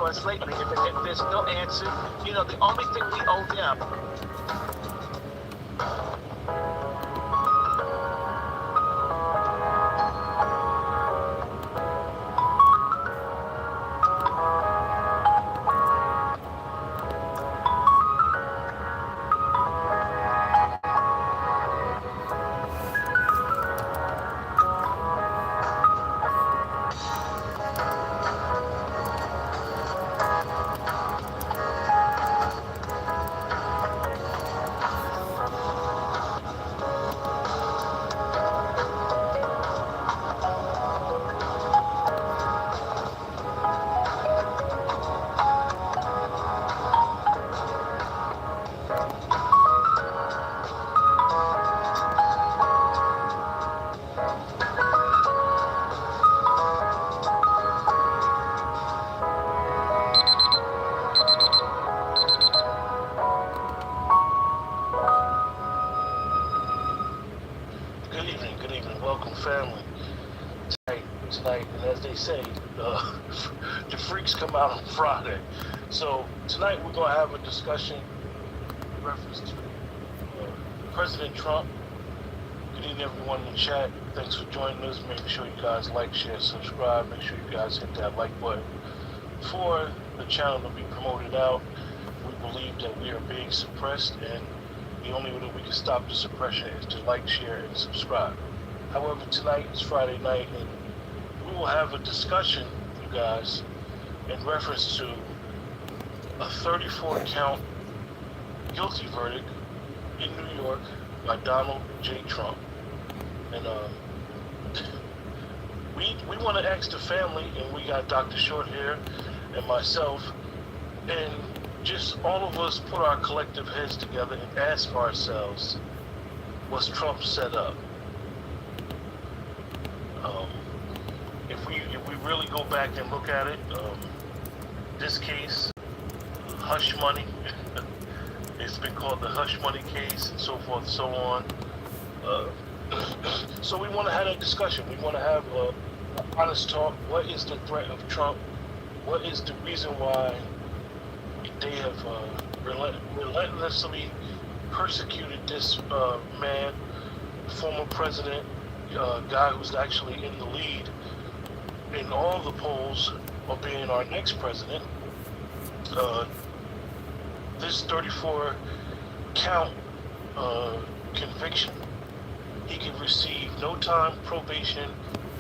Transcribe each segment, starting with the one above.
to us lately. If there's no answer, the only thing we owe them. Good evening. Welcome, family. Tonight, and as they say, the freaks come out on Friday. So tonight we're going to have a discussion in reference to President Trump. Good evening, everyone in the chat. Thanks for joining us. Make sure you guys like, share, subscribe. Make sure you guys hit that like button for the channel to be promoted out. We believe that we are being suppressed, and the only way that we can stop the suppression is to like, share, and subscribe. However, tonight is Friday night, and we will have a discussion, you guys, in reference to a 34-count guilty verdict in New York by Donald J. Trump. And we want to ask the family, and we got Dr. Short here and myself, and just all of us put our collective heads together and ask ourselves, was Trump set up? If we really go back and look at it, this case, hush money, it's been called the hush money case, and so forth and so on. So we want to have a discussion. We want to have an honest talk. What is the threat of Trump? What is the reason why they have relentlessly persecuted this man, former president, guy who's actually in the lead in all the polls of being our next president? This 34-count conviction, he can receive no time probation.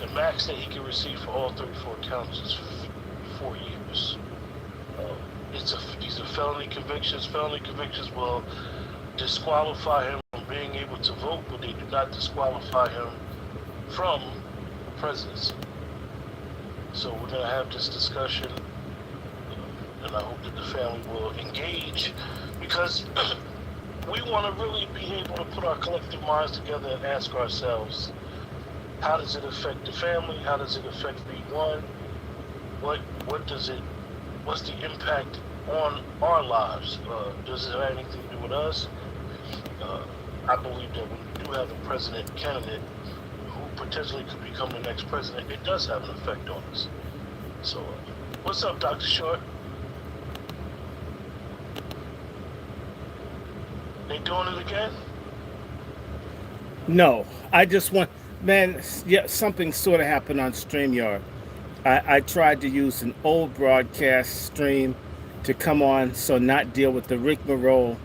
The max that he can receive for all 34 counts is 4 years. These are felony convictions. Felony convictions will disqualify him from being able to vote, but they do not disqualify him from the presidency. So we're going to have this discussion, and I hope that the family will engage, because we want to really be able to put our collective minds together and ask ourselves, how does it affect the family? How does it affect V1? What's the impact on our lives? Does it have anything to do with us? I believe that when we do have a president candidate who potentially could become the next president, it does have an effect on us. So, what's up, Dr. Short? They doing it again? No, I just want, man, yeah, something sort of happened on StreamYard. I tried to use an old broadcast stream to come on, so not deal with the rigmarole,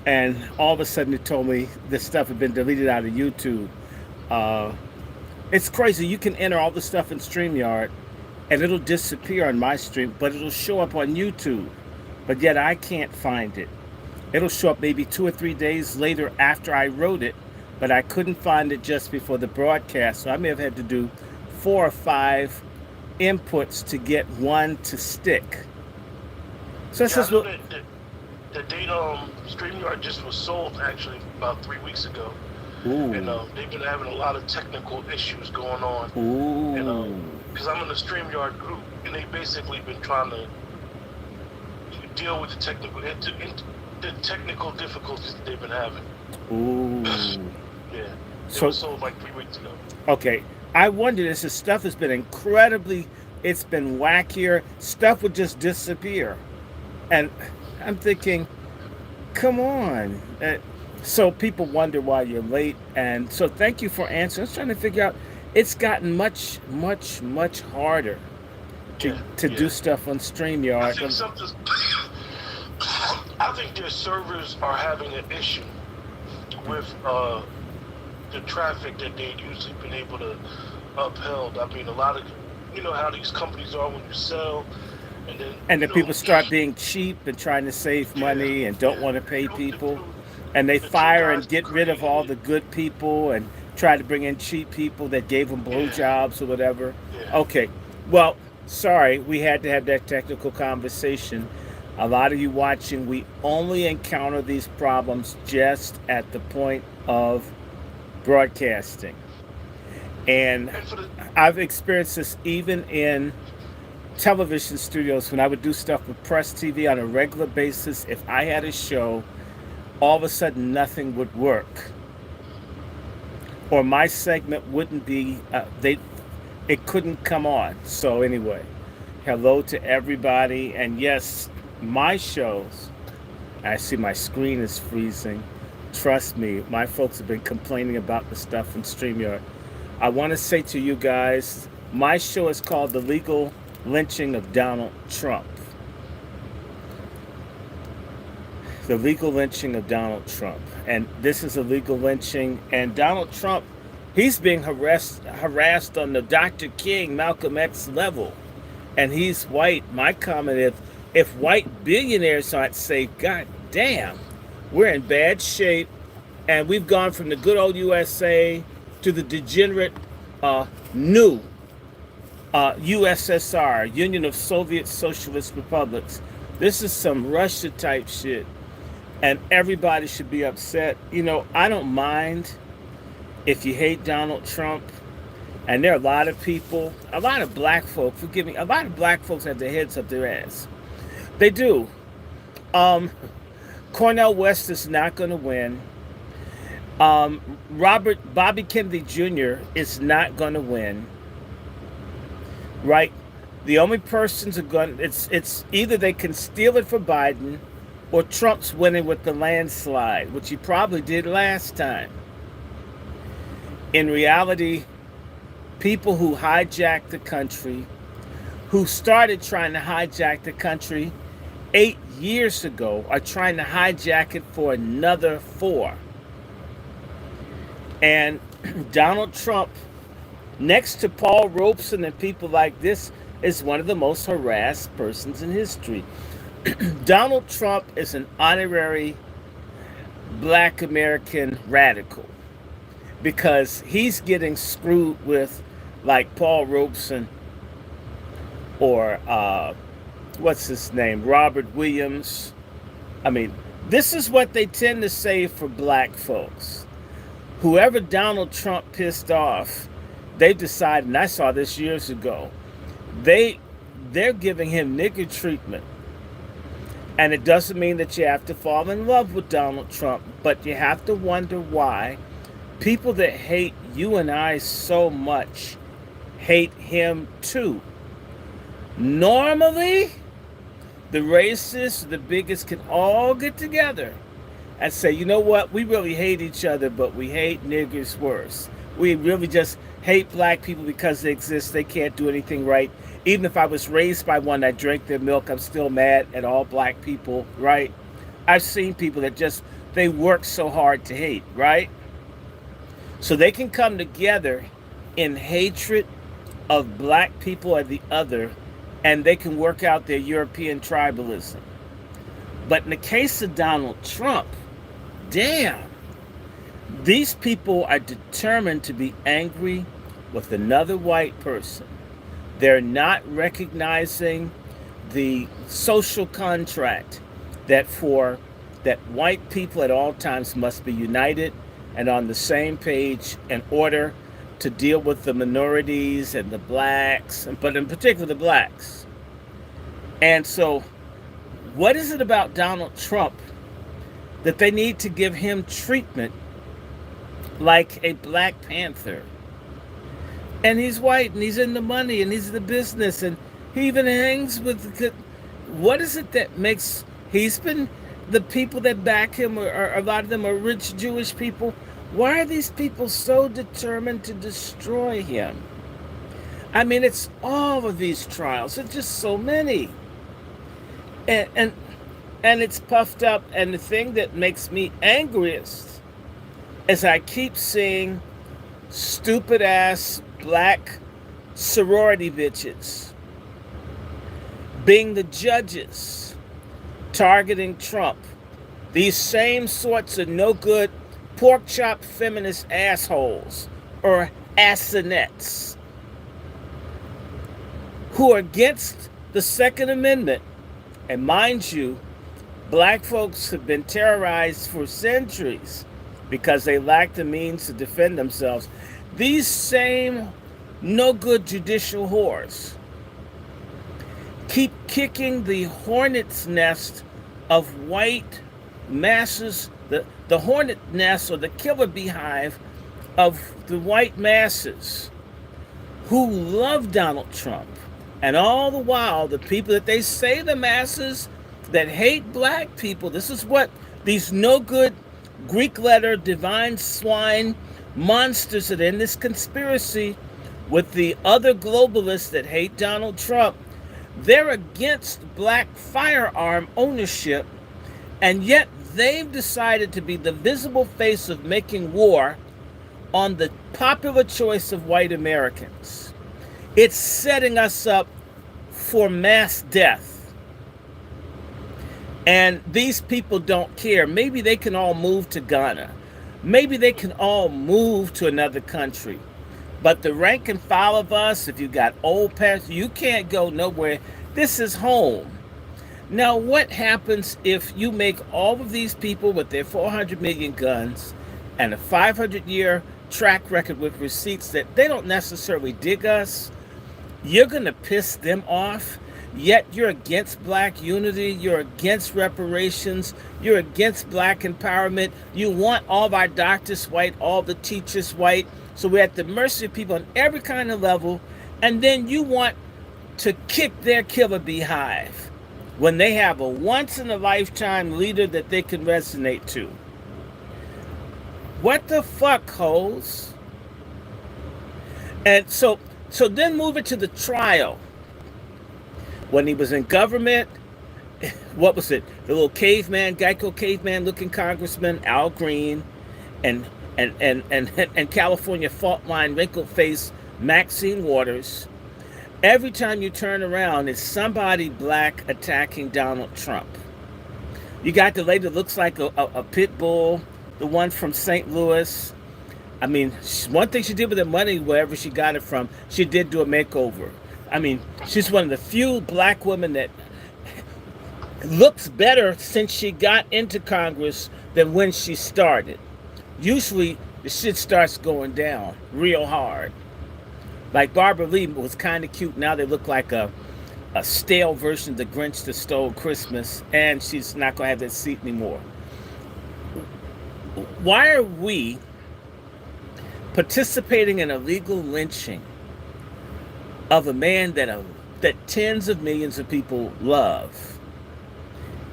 and all of a sudden it told me this stuff had been deleted out of YouTube. It's crazy. You can enter all the stuff in StreamYard and it'll disappear on my stream, but it'll show up on YouTube, but yet I can't find it. It'll show up maybe 2 or 3 days later after I wrote it, but I couldn't find it just before the broadcast, so I may have had to do 4 or 5 inputs to get one to stick. So that's what the date StreamYard just was sold actually about 3 weeks ago. Ooh. And they've been having a lot of technical issues going on. Ooh. And because I'm in the StreamYard group, and they've basically been trying to deal with the technical difficulties that they've been having. Ooh. Yeah. It was sold like 3 weeks ago. Okay. I wonder, this stuff has been incredibly it's been wackier. Stuff would just disappear. And I'm thinking, come on. So people wonder why you're late. And so thank you for answering. I was trying to figure out, it's gotten much, much, much harder Yeah, to yeah. do stuff on I StreamYard. think something. I think their servers are having an issue with the traffic that they'd usually been able to uphold. I mean, a lot of, you know how these companies are when you sell, and then And you then know, people start being cheap and trying to save yeah, money and don't yeah. want to pay The people. two, And they the two fire guys and who get rid of created all it, the good people and try to bring in cheap people that gave them yeah, blowjobs or whatever. yeah, Okay. Well, sorry, we had to have that technical conversation. A lot of you watching, we only encounter these problems just at the point of broadcasting. And and for the I've experienced this even in television studios when I would do stuff with Press TV on a regular basis. If I had a show, all of a sudden nothing would work, or my segment wouldn't be. It couldn't come on. So anyway, hello to everybody, and yes, my shows. I see my screen is freezing. Trust me, my folks have been complaining about the stuff in StreamYard. I want to say to you guys, my show is called The Legal Lynching of Donald Trump. The legal lynching of Donald Trump. And this is a legal lynching. And Donald Trump, he's being harassed on the Dr. King, Malcolm X level. And he's white. My comment is, if white billionaires aren't safe, god damn, we're in bad shape. And we've gone from the good old USA to the degenerate new USSR, Union of Soviet Socialist Republics. This is some Russia type shit. And everybody should be upset. You know, I don't mind if you hate Donald Trump. And there are a lot of people, a lot of black folk, forgive me, a lot of black folks have their heads up their ass. They do. Cornel West is not going to win. Bobby Kennedy Jr. is not going to win. Right? The only persons are going, it's either they can steal it for Biden or Trump's winning with the landslide, which he probably did last time. In reality, people who hijacked the country, who started trying to hijack the country 8 years ago, are trying to hijack it for another 4. And Donald Trump, next to Paul Robeson and people like this, is one of the most harassed persons in history. Donald Trump is an honorary black American radical because he's getting screwed with like Paul Robeson or what's his name, Robert Williams. I mean, this is what they tend to say for black folks. Whoever Donald Trump pissed off, they decided, and I saw this years ago, they're giving him nigger treatment. And it doesn't mean that you have to fall in love with Donald Trump, but you have to wonder why people that hate you and I so much hate him too. Normally, the racists, the bigots can all get together and say, you know what, we really hate each other, but we hate niggers worse. We really just hate black people because they exist. They can't do anything right. Even if I was raised by one that drank their milk, I'm still mad at all black people, right? I've seen people that just, they work so hard to hate, right? So they can come together in hatred of black people or the other, and they can work out their European tribalism. But in the case of Donald Trump, damn, these people are determined to be angry with another white person. They're not recognizing the social contract that white people at all times must be united and on the same page in order to deal with the minorities and the blacks, but in particular the blacks. And so, what is it about Donald Trump that they need to give him treatment like a Black Panther? And he's white, and he's in the money, and he's in the business, and he even hangs with the. What is it that makes he's been the people that back him are a lot of them are rich Jewish people. Why are these people so determined to destroy him? I mean, it's all of these trials. It's just so many, and and it's puffed up. And the thing that makes me angriest is I keep seeing stupid ass black sorority bitches being the judges, targeting Trump. These same sorts of no good pork chop feminist assholes or assonets who are against the Second Amendment. And mind you, black folks have been terrorized for centuries because they lack the means to defend themselves. These same no good judicial whores keep kicking the hornet's nest of white masses, the hornet nest or the killer beehive of the white masses who love Donald Trump. And all the while, the people that they say the masses that hate black people, this is what these no good Greek letter divine swine monsters that are in this conspiracy with the other globalists that hate Donald Trump. They're against black firearm ownership, and yet they've decided to be the visible face of making war on the popular choice of white Americans. It's setting us up for mass death. And these people don't care. Maybe they can all move to Ghana. Maybe they can all move to another country. But the rank and file of us, if you got old parents, you can't go nowhere. This is home. Now, what happens if you make all of these people with their 400 million guns and a 500-year track record with receipts that they don't necessarily dig us? You're going to piss them off, yet you're against black unity, you're against reparations, you're against black empowerment. You want all of our doctors white, all the teachers white, so we're at the mercy of people on every kind of level, and then you want to kick their killer beehive when they have a once-in-a-lifetime leader that they can resonate to. What the fuck, hoes? And so then move it to the trial. When he was in government, what was it? The little caveman, Geico caveman looking congressman, Al Green, and California fault line wrinkled face Maxine Waters. Every time you turn around, it's somebody black attacking Donald Trump. You got the lady that looks like a pit bull, the one from St. Louis. I mean, one thing she did with her money, wherever she got it from, she did do a makeover. I mean, she's one of the few black women that looks better since she got into Congress than when she started. Usually, the shit starts going down real hard. Like Barbara Lee was kind of cute. Now they look like a stale version of the Grinch that stole Christmas, and she's not going to have that seat anymore. Why are we participating in illegal lynching of a man that tens of millions of people love?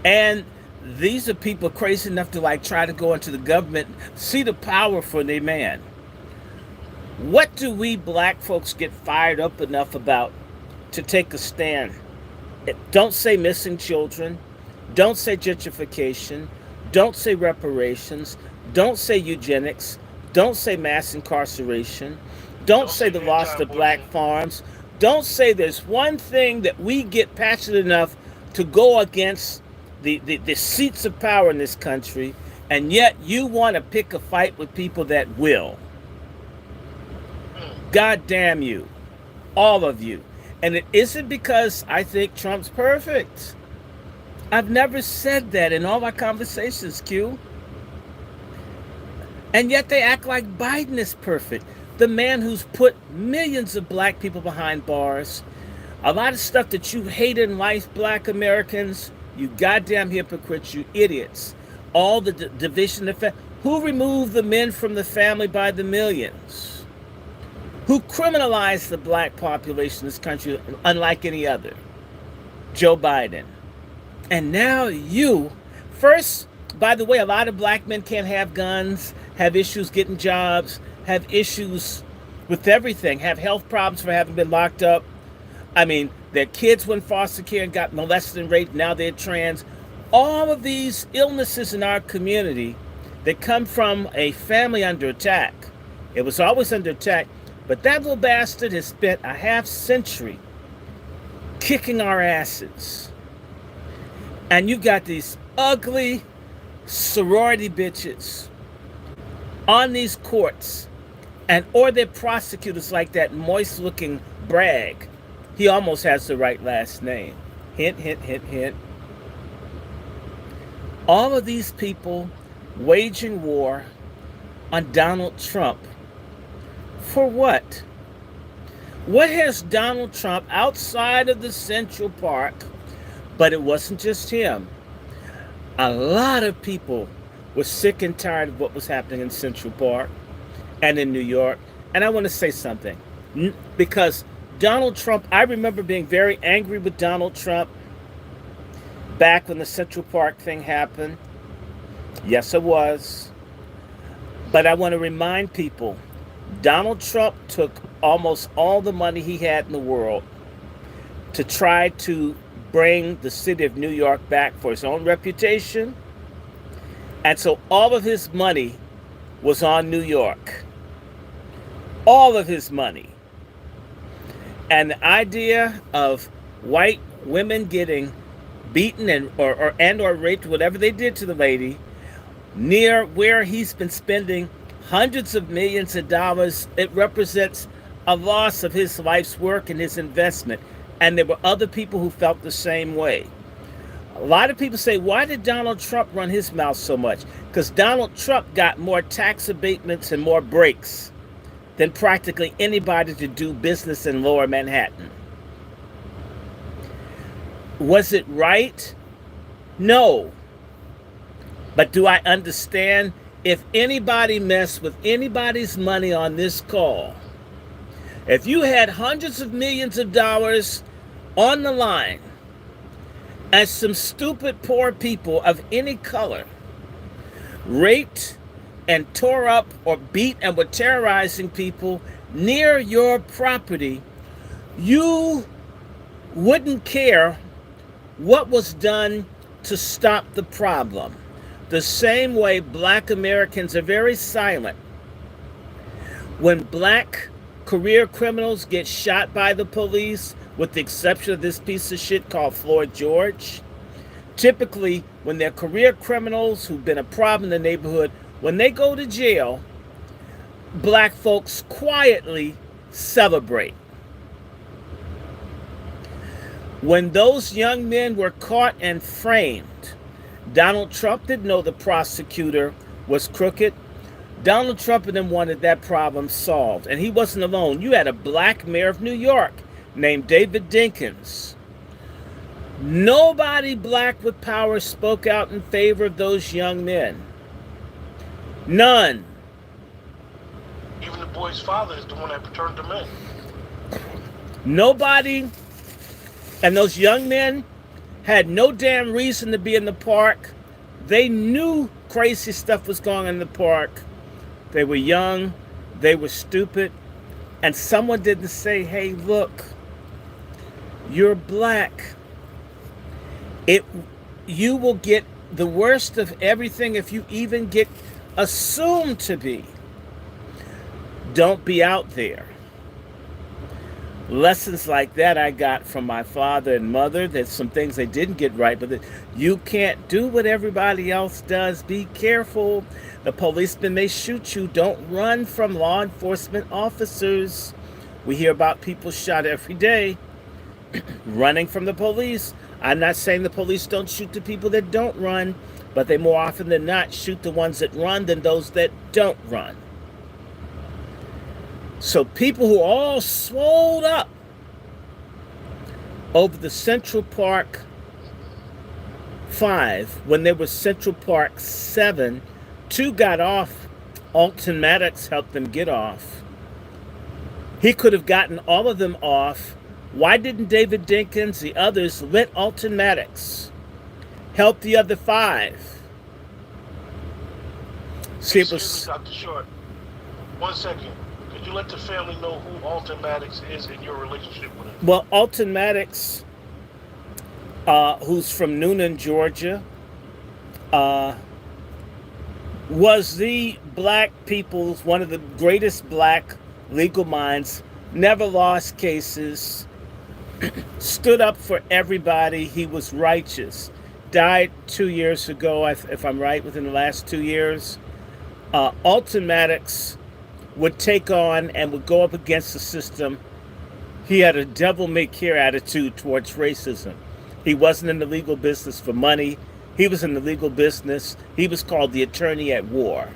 And these are people crazy enough to like try to go into the government, see the power for their man. What do we black folks get fired up enough about to take a stand? Don't say missing children. Don't say gentrification. Don't say reparations. Don't say eugenics. Don't say mass incarceration. Don't say the loss of black farms. Don't say there's one thing that we get passionate enough to go against the seats of power in this country, and yet you want to pick a fight with people that will. God damn you. All of you. And it isn't because I think Trump's perfect. I've never said that in all my conversations, Q. And yet they act like Biden is perfect. The man who's put millions of black people behind bars. A lot of stuff that you hate in life, black Americans. You goddamn hypocrites, you idiots. All the division of who removed the men from the family by the millions? who criminalized the black population in this country unlike any other. Joe Biden. And now you, first, by the way, a lot of black men can't have guns, have issues getting jobs, have issues with everything, have health problems for having been locked up. I mean, their kids went foster care and got molested and raped, now they're trans. All of these illnesses in our community that come from a family under attack. It was always under attack, but that little bastard has spent a half century kicking our asses. And you got these ugly sorority bitches on these courts, and or they're prosecutors like that moist-looking Bragg. He almost has the right last name. Hint, hint, hint, hint. All of these people waging war on Donald Trump. For what? What has Donald Trump outside of the Central Park? But it wasn't just him. A lot of people were sick and tired of what was happening in Central Park and in New York. And I want to say something. Because Donald Trump, I remember being very angry with Donald Trump back when the Central Park thing happened. Yes, it was. But I want to remind people, Donald Trump took almost all the money he had in the world to try to bring the city of New York back for his own reputation. And so all of his money was on New York. All of his money. And the idea of white women getting beaten or raped, whatever they did to the lady, near where he's been spending hundreds of millions of dollars, it represents a loss of his life's work and his investment. And there were other people who felt the same way. A lot of people say, why did Donald Trump run his mouth so much? Because Donald Trump got more tax abatements and more breaks than practically anybody to do business in Lower Manhattan. Was it right? No. But do I understand? If anybody messed with anybody's money on this call, if you had hundreds of millions of dollars on the line, and some stupid poor people of any color raped and tore up or beat and were terrorizing people near your property, you wouldn't care what was done to stop the problem. The same way black Americans are very silent when black career criminals get shot by the police, with the exception of this piece of shit called Floyd George. Typically, when they're career criminals who've been a problem in the neighborhood, when they go to jail, black folks quietly celebrate. When those young men were caught and framed, Donald Trump didn't know the prosecutor was crooked. Donald Trump and them wanted that problem solved. And he wasn't alone. You had a black mayor of New York named David Dinkins. Nobody black with power spoke out in favor of those young men. None. Even the boy's father is the one that turned them in. Nobody. And those young men had no damn reason to be in the park. They knew crazy stuff was going on in the park. They were young. They were stupid. And someone didn't say, hey, look, you're black. You will get the worst of everything if you even get assumed to be. Don't be out there. Lessons like that I got from my father and mother. There's some things they didn't get right, but you can't do what everybody else does. Be careful. The policeman may shoot you. Don't run from law enforcement officers. We hear about people shot every day running from the police. I'm not saying the police don't shoot the people that don't run, but they more often than not shoot the ones that run than those that don't run. So people who are all swole up over the Central Park 5, when there was Central Park 7, 2 got off. Alton Maddox helped them get off. He could have gotten all of them off. Why didn't David Dinkins, the others, let Alton Maddox help the other five? See, it Excuse me, was, Dr. Short. 1 second. Could you let the family know who Alton Maddox is in your relationship with him? well, Alton Maddox, who's from Noonan, Georgia, uh, was the black people's, one of the greatest black legal minds, never lost cases, stood up for everybody. He was righteous. Died 2 years ago, if I'm right, within the last 2 years. Alton Maddox would take on and would go up against the system. He had a devil may care attitude towards racism. He wasn't in the legal business for money. He was in the legal business. He was called the attorney at war.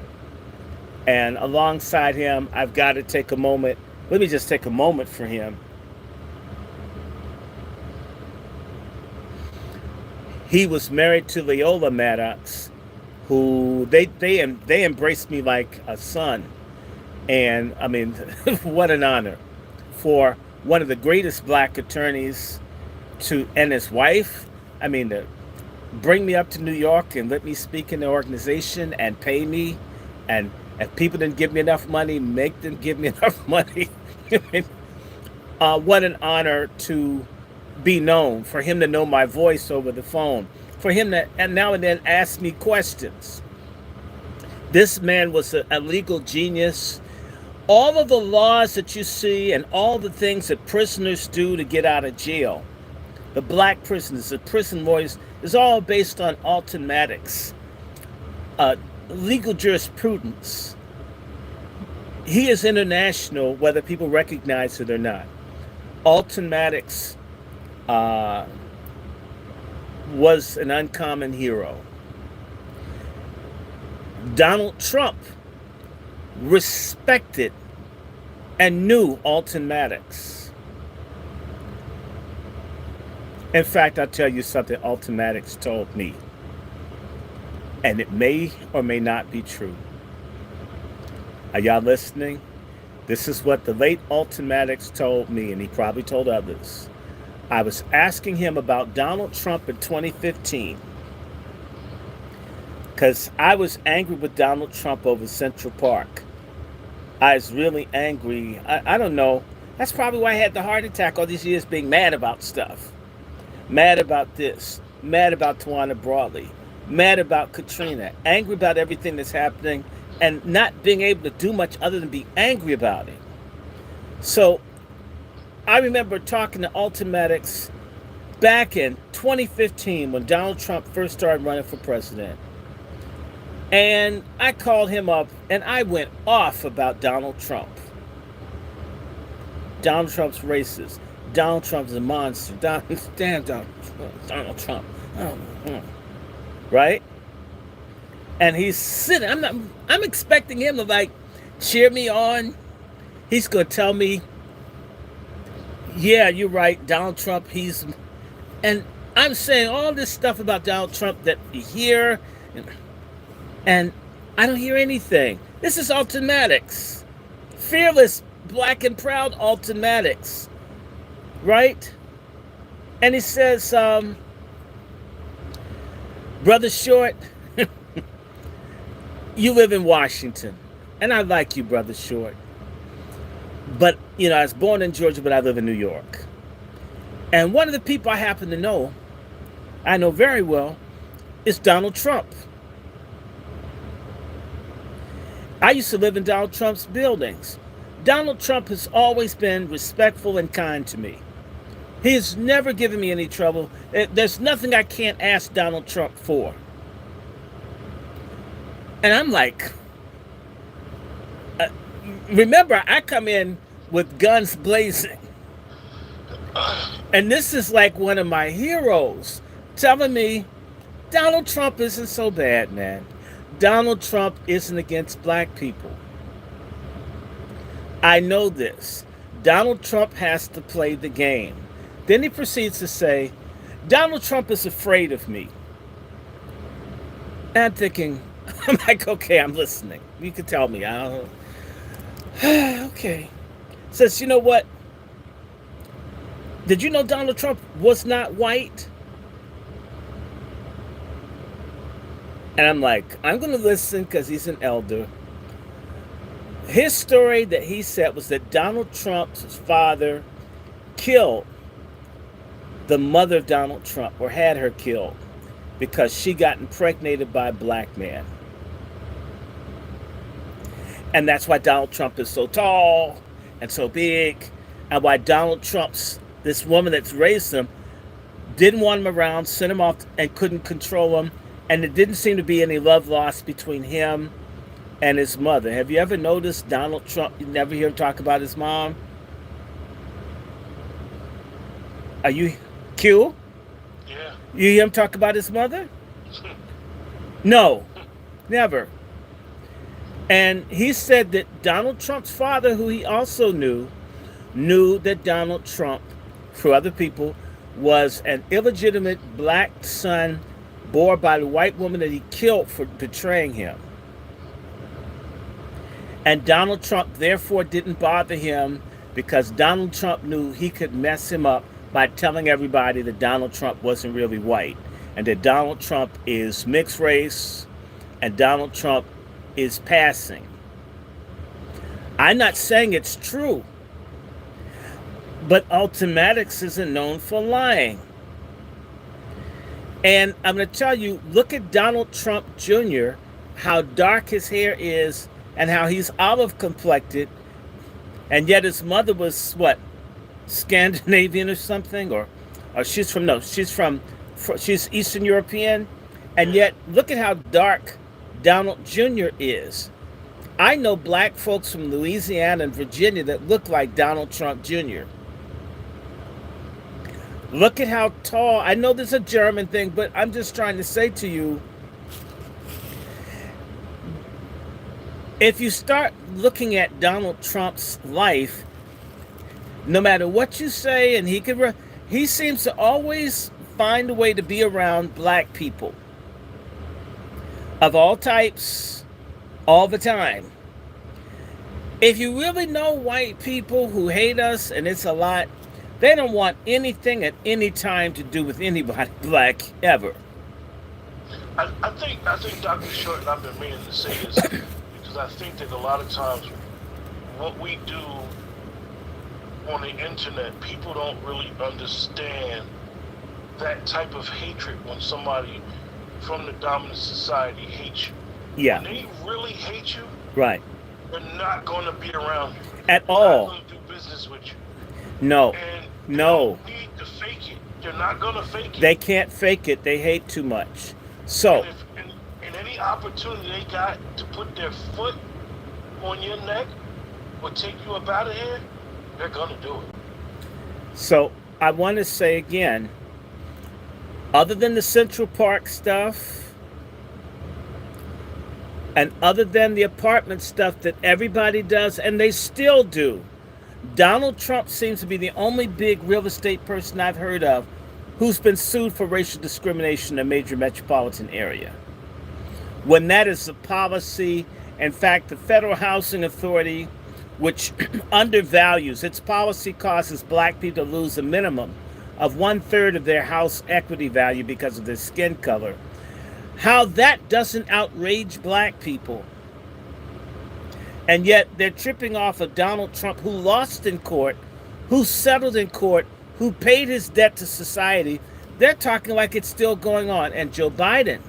And alongside him, I've got to take a moment. Let me just take a moment for him. He was married to Leola Maddox, who they embraced me like a son. And I mean, what an honor for one of the greatest black attorneys to, and his wife. I mean, to bring me up to New York and let me speak in the organization and pay me. And if people didn't give me enough money, make them give me enough money. I mean, what an honor to be known, for him to know my voice over the phone, for him to and now and then ask me questions. This man was a legal genius. All of the laws that you see and all the things that prisoners do to get out of jail, the black prisoners, the prison lawyers, is all based on Alton Maddox. Legal jurisprudence. He is international, whether people recognize it or not. Alton Maddox was an uncommon hero. Donald Trump respected and knew Alton Maddox. In fact, I'll tell you something Alton Maddox told me, and it may or may not be true. Are y'all listening? This is what the late Alton Maddox told me, and he probably told others. I was asking him about Donald Trump in 2015 because I was angry with Donald Trump over Central Park. I was really angry. I don't know. That's probably why I had the heart attack all these years, being mad about stuff. Mad about this. Mad about Tawana Brawley. Mad about Katrina. Angry about everything that's happening and not being able to do much other than be angry about it. So I remember talking to Alton Maddox back in 2015 when Donald Trump first started running for president. And I called him up and I went off about Donald Trump. Donald Trump's racist. Donald Trump's a monster. Damn Donald Trump. Right? And he's sitting. I'm expecting him to like cheer me on. He's gonna tell me, yeah, you're right, Donald Trump, and I'm saying all this stuff about Donald Trump that we hear, and I don't hear anything. This is Alton Maddox. Fearless, black and proud Alton Maddox. Right? And he says, Brother Short, you live in Washington. And I like you, Brother Short. But, I was born in Georgia, but I live in New York. And one of the people I happen to know, I know very well, is Donald Trump. I used to live in Donald Trump's buildings. Donald Trump has always been respectful and kind to me. He has never given me any trouble. There's nothing I can't ask Donald Trump for. And I'm like, remember, I come in with guns blazing. And this is like one of my heroes telling me Donald Trump isn't so bad, man. Donald Trump isn't against black people. I know this. Donald Trump has to play the game. Then he proceeds to say, Donald Trump is afraid of me. And I'm thinking, I'm like, okay, I'm listening. You can tell me. Okay. Says, you know what? Did you know Donald Trump was not white? And I'm like, I'm going to listen because he's an elder. His story that he said was that Donald Trump's father killed the mother of Donald Trump, or had her killed, because she got impregnated by a black man. And that's why Donald Trump is so tall and so big, and why Donald Trump's, this woman that's raised him, didn't want him around, sent him off, and couldn't control him. And there didn't seem to be any love lost between him and his mother. Have you ever noticed Donald Trump, you never hear him talk about his mom? Are you Q? Yeah. You hear him talk about his mother? No, never. And he said that Donald Trump's father, who he also knew that Donald Trump, for other people, was an illegitimate black son born by the white woman that he killed for betraying him. And Donald Trump therefore didn't bother him because Donald Trump knew he could mess him up by telling everybody that Donald Trump wasn't really white, and that Donald Trump is mixed race, and Donald Trump is passing. I'm not saying it's true, but Ultimatix isn't known for lying. And I'm going to tell you, look at Donald Trump Jr., how dark his hair is, and how he's olive complected, and yet his mother was what, Scandinavian or something, or she's Eastern European, and yet look at how dark Donald Jr. is. I know black folks from Louisiana and Virginia that look like Donald Trump Jr. Look at how tall. I know this is a German thing, but I'm just trying to say to you, if you start looking at Donald Trump's life, no matter what you say, and he seems to always find a way to be around black people of all types, all the time. If you really know white people who hate us, and it's a lot, they don't want anything at any time to do with anybody black ever. I think Dr. Short, and I've been meaning to say this because I think that a lot of times what we do on the internet, people don't really understand that type of hatred when somebody from the dominant society hates you. Yeah. When they really hate you, Right. they're not going to be around you. At They're all. not going to do business with you. No. And No. they don't need to fake it. They're not going to fake it. They can't fake it. They hate too much. So, And if in any opportunity they got to put their foot on your neck or take you up out of here, they're going to do it. So I want to say again, other than the Central Park stuff, and other than the apartment stuff that everybody does, and they still do, Donald Trump seems to be the only big real estate person I've heard of who's been sued for racial discrimination in a major metropolitan area. When that is the policy, in fact, the Federal Housing Authority, which undervalues, its policy causes black people to lose a minimum of 1/3 of their house equity value because of their skin color. How that doesn't outrage black people. And yet they're tripping off of Donald Trump, who lost in court, who settled in court, who paid his debt to society. They're talking like it's still going on. And Joe Biden,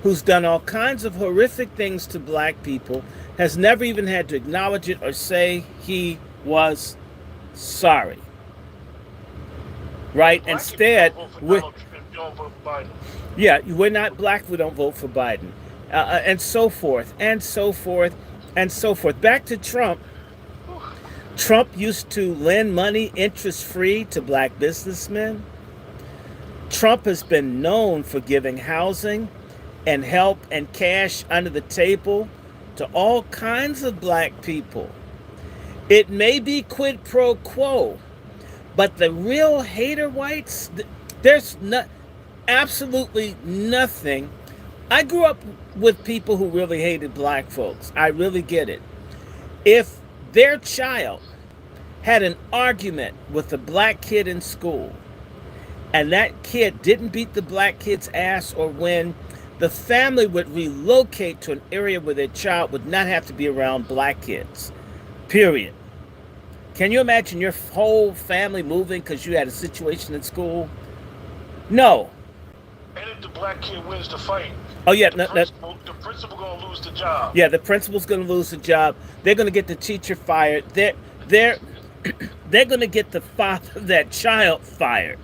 who's done all kinds of horrific things to black people, has never even had to acknowledge it or say he was sorry. Right? Black Instead, people don't vote for Biden. yeah, we're not black, we don't vote for Biden. And so forth, and so forth, and so forth. Back to Trump. Trump used to lend money interest-free to black businessmen. Trump has been known for giving housing and help and cash under the table to all kinds of black people. It may be quid pro quo, but the real hater whites, there's absolutely nothing. I grew up with people who really hated black folks. I really get it. If their child had an argument with a black kid in school, and that kid didn't beat the black kid's ass or win, the family would relocate to an area where their child would not have to be around black kids. Period. Can you imagine your whole family moving because you had a situation in school? No. And if the black kid wins the fight, Oh yeah, the principal gonna lose the job. yeah. The principal's going to lose the job. They're going to get the teacher fired. They're they're going to get the father of that child fired.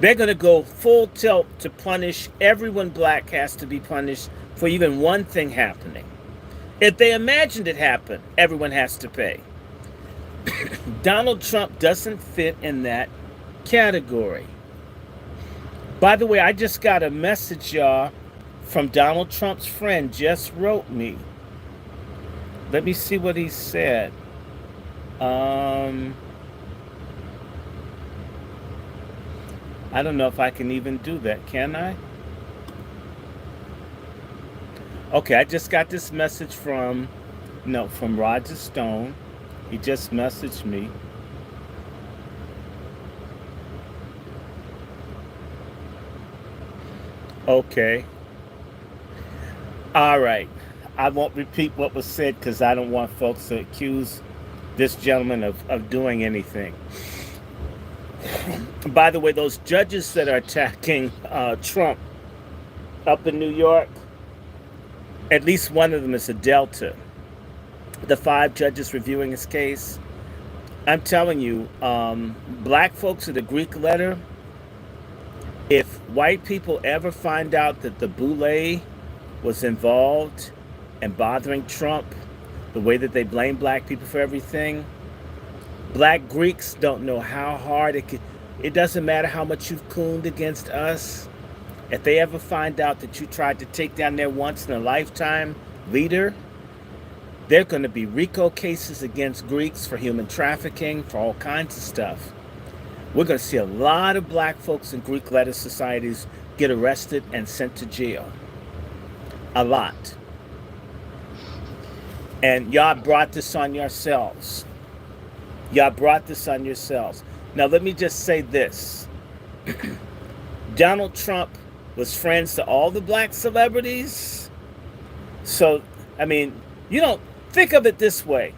They're going to go full tilt to punish everyone black has to be punished for even one thing happening. If they imagined it happened, everyone has to pay. Donald Trump doesn't fit in that category. By the way, I just got a message, y'all, from Donald Trump's friend. Just wrote me. Let me see what he said. I don't know if I can even do that. Can I? Okay, I just got this message from Roger Stone. He just messaged me. Okay. All right. I won't repeat what was said because I don't want folks to accuse this gentleman of doing anything. By the way, those judges that are attacking Trump up in New York, at least one of them is a Delta. The 5 judges reviewing his case. I'm telling you, black folks of the Greek letter, if white people ever find out that the Boule was involved in bothering Trump, the way that they blame black people for everything, black Greeks don't know how hard it could. It doesn't matter how much you've cooned against us. If they ever find out that you tried to take down their once in a lifetime leader, there are going to be RICO cases against Greeks for human trafficking, for all kinds of stuff. We're going to see a lot of black folks in Greek letter societies get arrested and sent to jail. A lot. And y'all brought this on yourselves. Y'all brought this on yourselves. Now, let me just say this. Donald Trump was friends to all the black celebrities. So, I mean, you don't think of it this way.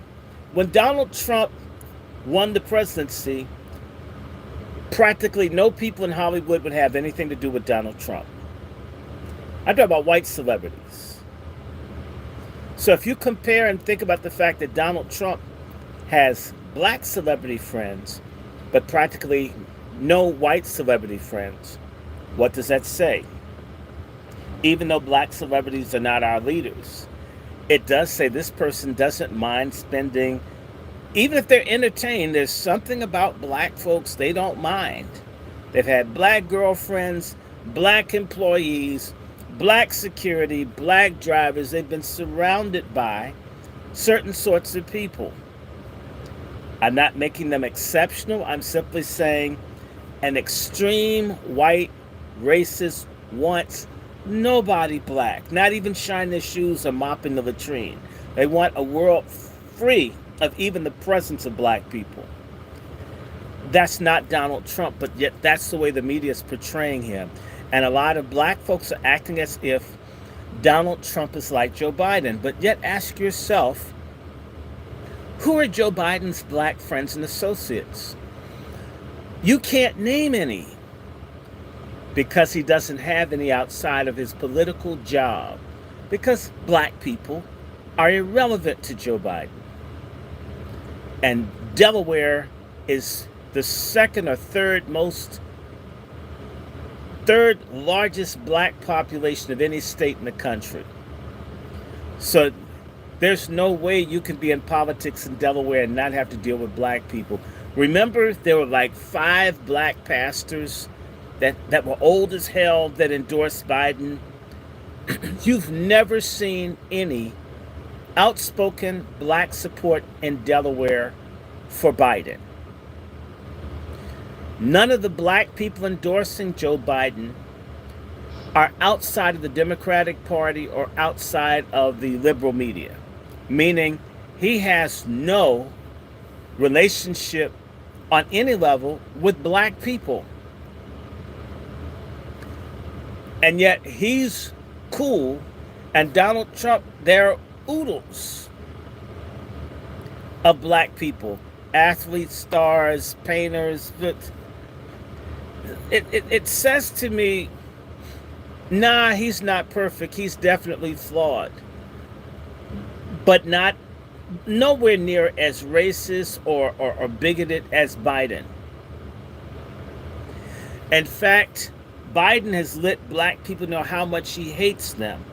When Donald Trump won the presidency, practically no people in Hollywood would have anything to do with Donald Trump. I'm talking about white celebrities. So if you compare and think about the fact that Donald Trump has black celebrity friends, but practically no white celebrity friends, what does that say? Even though black celebrities are not our leaders, it does say this person doesn't mind spending, even if they're entertained, there's something about black folks they don't mind. They've had black girlfriends, black employees, black security, black drivers. They've been surrounded by certain sorts of people. I'm not making them exceptional. I'm simply saying an extreme white racist wants nobody black, not even shining their shoes or mopping the latrine. They want a world free of even the presence of black people. That's not Donald Trump, but yet that's the way the media is portraying him. And a lot of black folks are acting as if Donald Trump is like Joe Biden. But yet ask yourself, who are Joe Biden's black friends and associates? You can't name any, because he doesn't have any outside of his political job, because black people are irrelevant to Joe Biden. And Delaware is the second or third largest black population of any state in the country. So there's no way you can be in politics in Delaware and not have to deal with black people. Remember, there were like 5 black pastors that were old as hell that endorsed Biden. You've never seen any outspoken black support in Delaware for Biden. None of the black people endorsing Joe Biden are outside of the Democratic Party or outside of the liberal media, meaning he has no relationship on any level with black people. And yet he's cool, and Donald Trump, they're oodles of black people, athletes, stars, painters. It says to me, nah, he's not perfect. He's definitely flawed, but not nowhere near as racist or bigoted as Biden. In fact, Biden has let black people know how much he hates them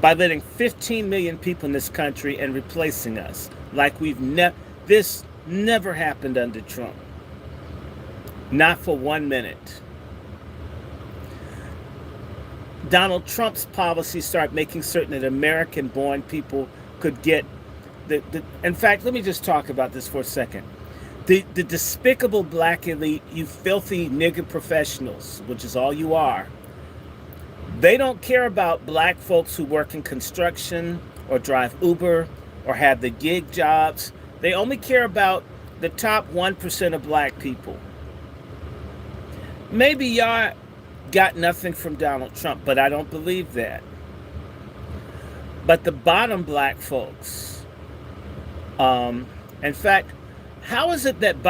by letting 15 million people in this country and replacing us like this never happened under Trump. Not for 1 minute. Donald Trump's policies start making certain that American-born people could get in fact, let me just talk about this for a second. The despicable black elite, you filthy nigger professionals, which is all you are, they don't care about black folks who work in construction or drive Uber or have the gig jobs. They only care about the top 1% of black people. Maybe y'all got nothing from Donald Trump, but I don't believe that. But the bottom black folks, in fact, how is it that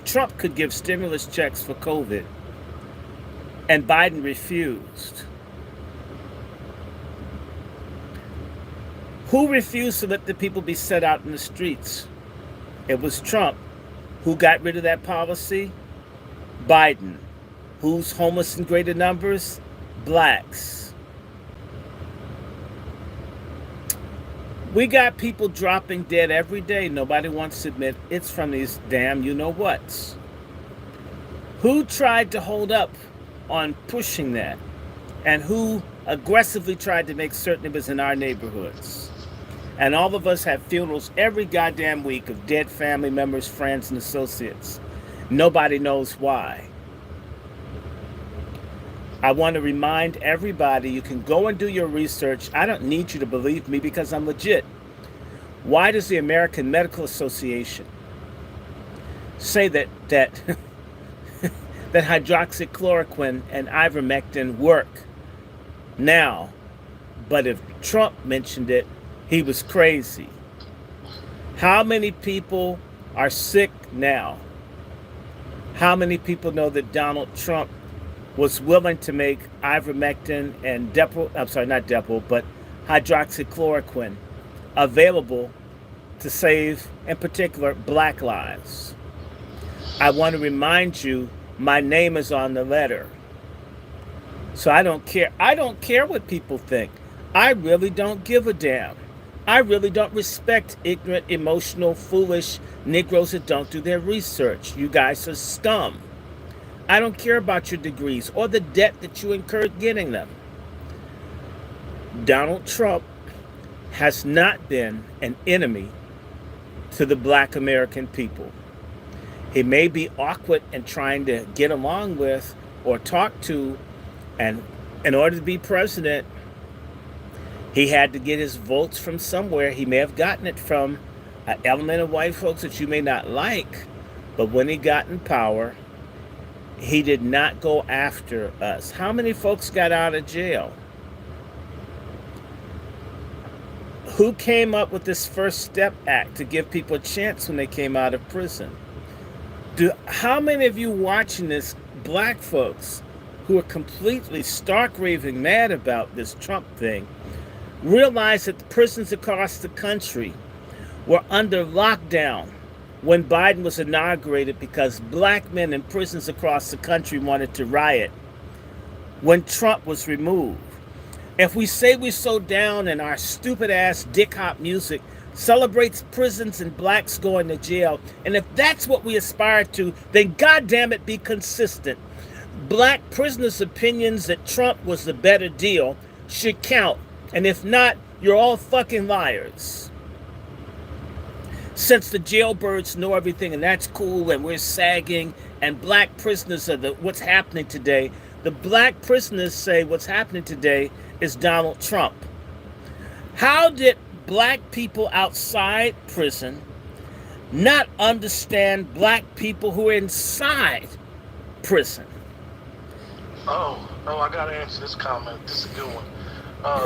Trump could give stimulus checks for COVID and Biden refused? Who refused to let the people be set out in the streets? It was Trump. Who got rid of that policy? Biden. Who's homeless in greater numbers? Blacks. We got people dropping dead every day. Nobody wants to admit it's from these damn you-know-whats. Who tried to hold up on pushing that? And who aggressively tried to make certain it was in our neighborhoods? And all of us have funerals every goddamn week of dead family members, friends, and associates. Nobody knows why. I want to remind everybody, you can go and do your research. I don't need you to believe me because I'm legit. Why does the American Medical Association say that that hydroxychloroquine and ivermectin work now, but if Trump mentioned it, he was crazy? How many people are sick now? How many people know that Donald Trump was willing to make ivermectin and hydroxychloroquine available to save, in particular, black lives? I want to remind you, my name is on the letter. So I don't care. I don't care what people think. I really don't give a damn. I really don't respect ignorant, emotional, foolish Negroes that don't do their research. You guys are scum. I don't care about your degrees or the debt that you incurred getting them. Donald Trump has not been an enemy to the black American people. He may be awkward in trying to get along with or talk to, and in order to be president, he had to get his votes from somewhere. He may have gotten it from an element of white folks that you may not like, but when he got in power, he did not go after us. How many folks got out of jail? Who came up with this First Step Act to give people a chance when they came out of prison? How many of you watching this, black folks, who are completely stark raving mad about this Trump thing, realize that the prisons across the country were under lockdown when Biden was inaugurated because black men in prisons across the country wanted to riot when Trump was removed? If we say we're so down and our stupid ass dick hop music celebrates prisons and blacks going to jail, and if that's what we aspire to, then goddamn it, be consistent. Black prisoners' opinions that Trump was the better deal should count, and if not, you're all fucking liars. Since the jailbirds know everything and that's cool and we're sagging and black prisoners are what's happening today, the black prisoners say what's happening today is Donald Trump. How did black people outside prison not understand black people who are inside prison? Oh, I gotta answer this comment. This is a good one.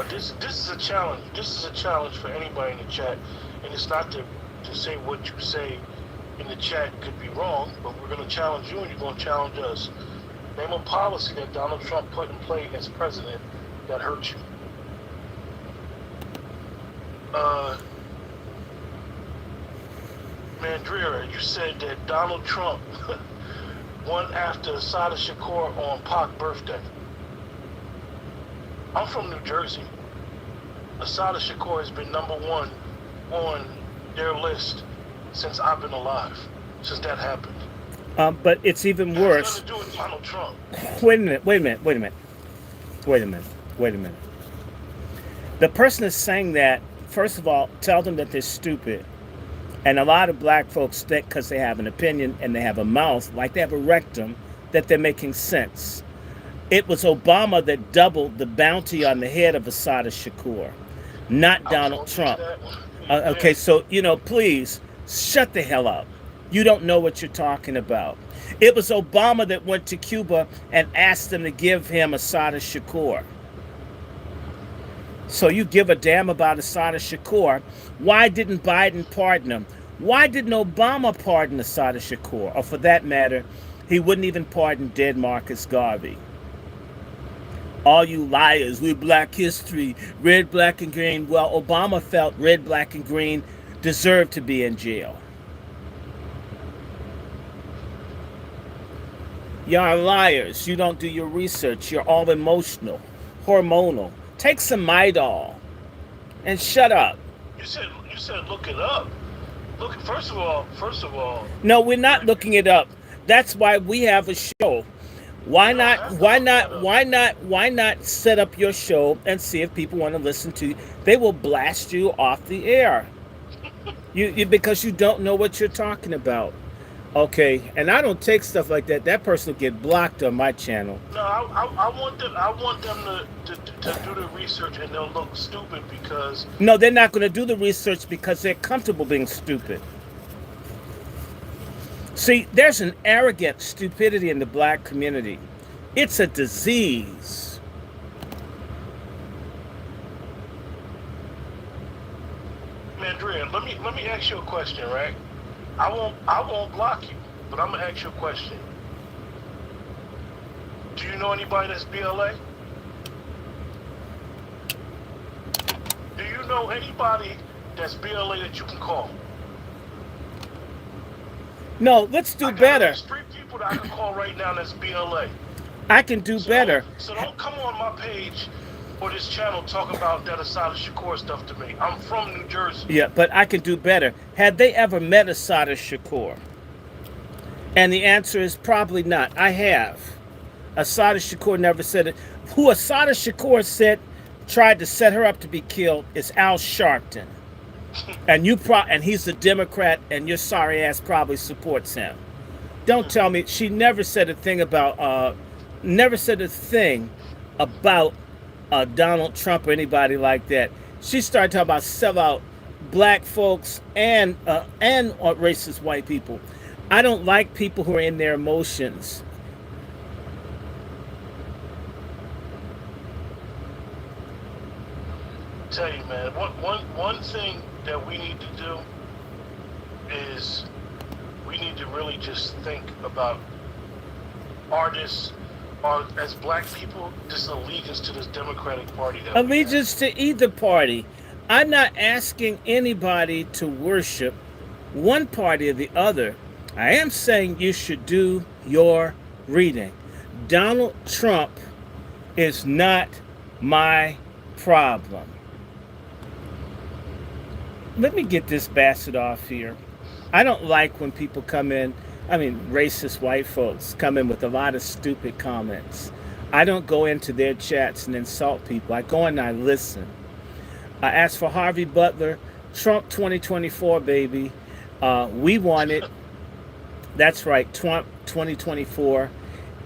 This is a challenge. This is a challenge for anybody in the chat, and it's not to say what you say in the chat could be wrong, but we're gonna challenge you, and you're gonna challenge us. Name a policy that Donald Trump put in play as president that hurt you. Mandrera, you said that Donald Trump won after Assata Shakur on Pac's birthday. I'm from New Jersey. Assata Shakur has been #1 on their list since I've been alive, since that happened. But it's even worse. Nothing to do with Donald Trump. Wait a minute. The person that's saying that, first of all, tell them that they're stupid. And a lot of black folks think because they have an opinion and they have a mouth, like they have a rectum, that they're making sense. It was Obama that doubled the bounty on the head of Assata Shakur, not Donald Trump. Okay, so, please, shut the hell up. You don't know what you're talking about. It was Obama that went to Cuba and asked them to give him Assata Shakur. So you give a damn about Assata Shakur. Why didn't Biden pardon him? Why didn't Obama pardon Assata Shakur? Or for that matter, he wouldn't even pardon dead Marcus Garvey. All you liars, we're Black history, red, black, and green. Well, Obama felt red, black, and green deserved to be in jail. Y'all liars. You don't do your research. You're all emotional, hormonal. Take some Midol and shut up. You said look it up. Look, first of all. No, we're not looking it up. That's why we have a show. Why not set up your show and see if people want to listen to you? They will blast you off the air. You because you don't know what you're talking about. Okay, and I don't take stuff like that. That person will get blocked on my channel. No, I want them to do the research, and they'll look stupid because... No, they're not going to do the research because they're comfortable being stupid. See, there's an arrogant stupidity in the black community. It's a disease. Mandrian, let me ask you a question, right? I won't block you, but I'm gonna ask you a question. Do you know anybody that's BLA? Do you know anybody that's BLA that you can call? No, let's do better. There's 3 people that I can call right now that's BLA. I can do better. So don't come on my page or this channel talking about that Assata Shakur stuff to me. I'm from New Jersey. Yeah, but I can do better. Had they ever met Assata Shakur? And the answer is probably not. I have. Assata Shakur never said it. Who Assata Shakur said tried to set her up to be killed is Al Sharpton. And and he's a Democrat, and your sorry ass probably supports him. Don't tell me she never said a thing about Donald Trump or anybody like that. She started talking about sellout black folks and racist white people. I don't like people who are in their emotions. Tell you, man, one thing that we need to do is we need to really just think about artists or as black people, this allegiance to this Democratic Party. Allegiance to either party. I'm not asking anybody to worship one party or the other. I am saying you should do your reading. Donald Trump is not my problem. Let me get this bastard off here. I don't like when people come in, racist white folks come in with a lot of stupid comments. I don't go into their chats and insult people. I go in and I listen. As for Harvey Butler, Trump 2024, baby. We want it. That's right, Trump 2024.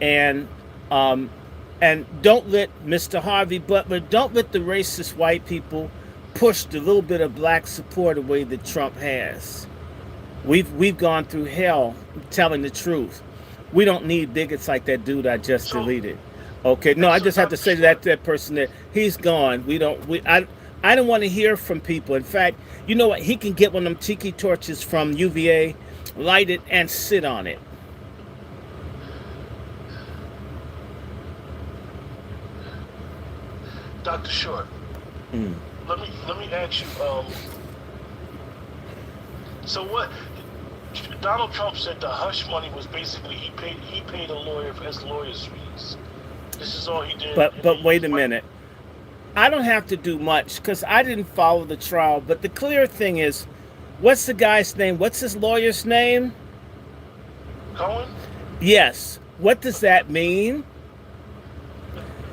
And don't let Mr. Harvey Butler, don't let the racist white people pushed a little bit of black support away that Trump has. We've gone through hell telling the truth. We don't need bigots like that dude I just So, deleted. Okay, no, I so just have to Dr. say Short, that person that he's gone. We don't. I don't want to hear from people. In fact, you know what? He can get one of them tiki torches from UVA, light it, and sit on it. Dr. Short, Mm. let me ask you. So what? Donald Trump said the hush money was basically he paid a lawyer for his lawyer's fees. This is all he did. But wait a minute. I don't have to do much because I didn't follow the trial. But the clear thing is, what's the guy's name? What's his lawyer's name? Cohen? Yes. What does that mean?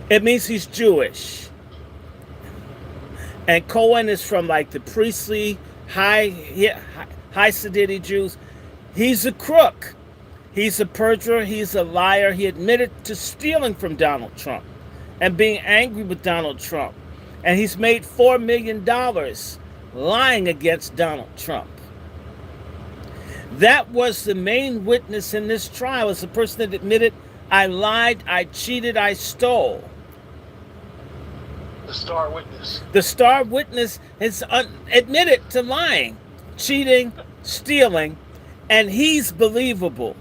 It means he's Jewish. And Cohen is from like the priestly high Siddiqui Jews. He's a crook. He's a perjurer. He's a liar. He admitted to stealing from Donald Trump and being angry with Donald Trump. And he's made $4 million lying against Donald Trump. That was the main witness in this trial, is the person that admitted, I lied, I cheated, I stole. The star witness. The star witness has admitted to lying, cheating, stealing, and he's believable.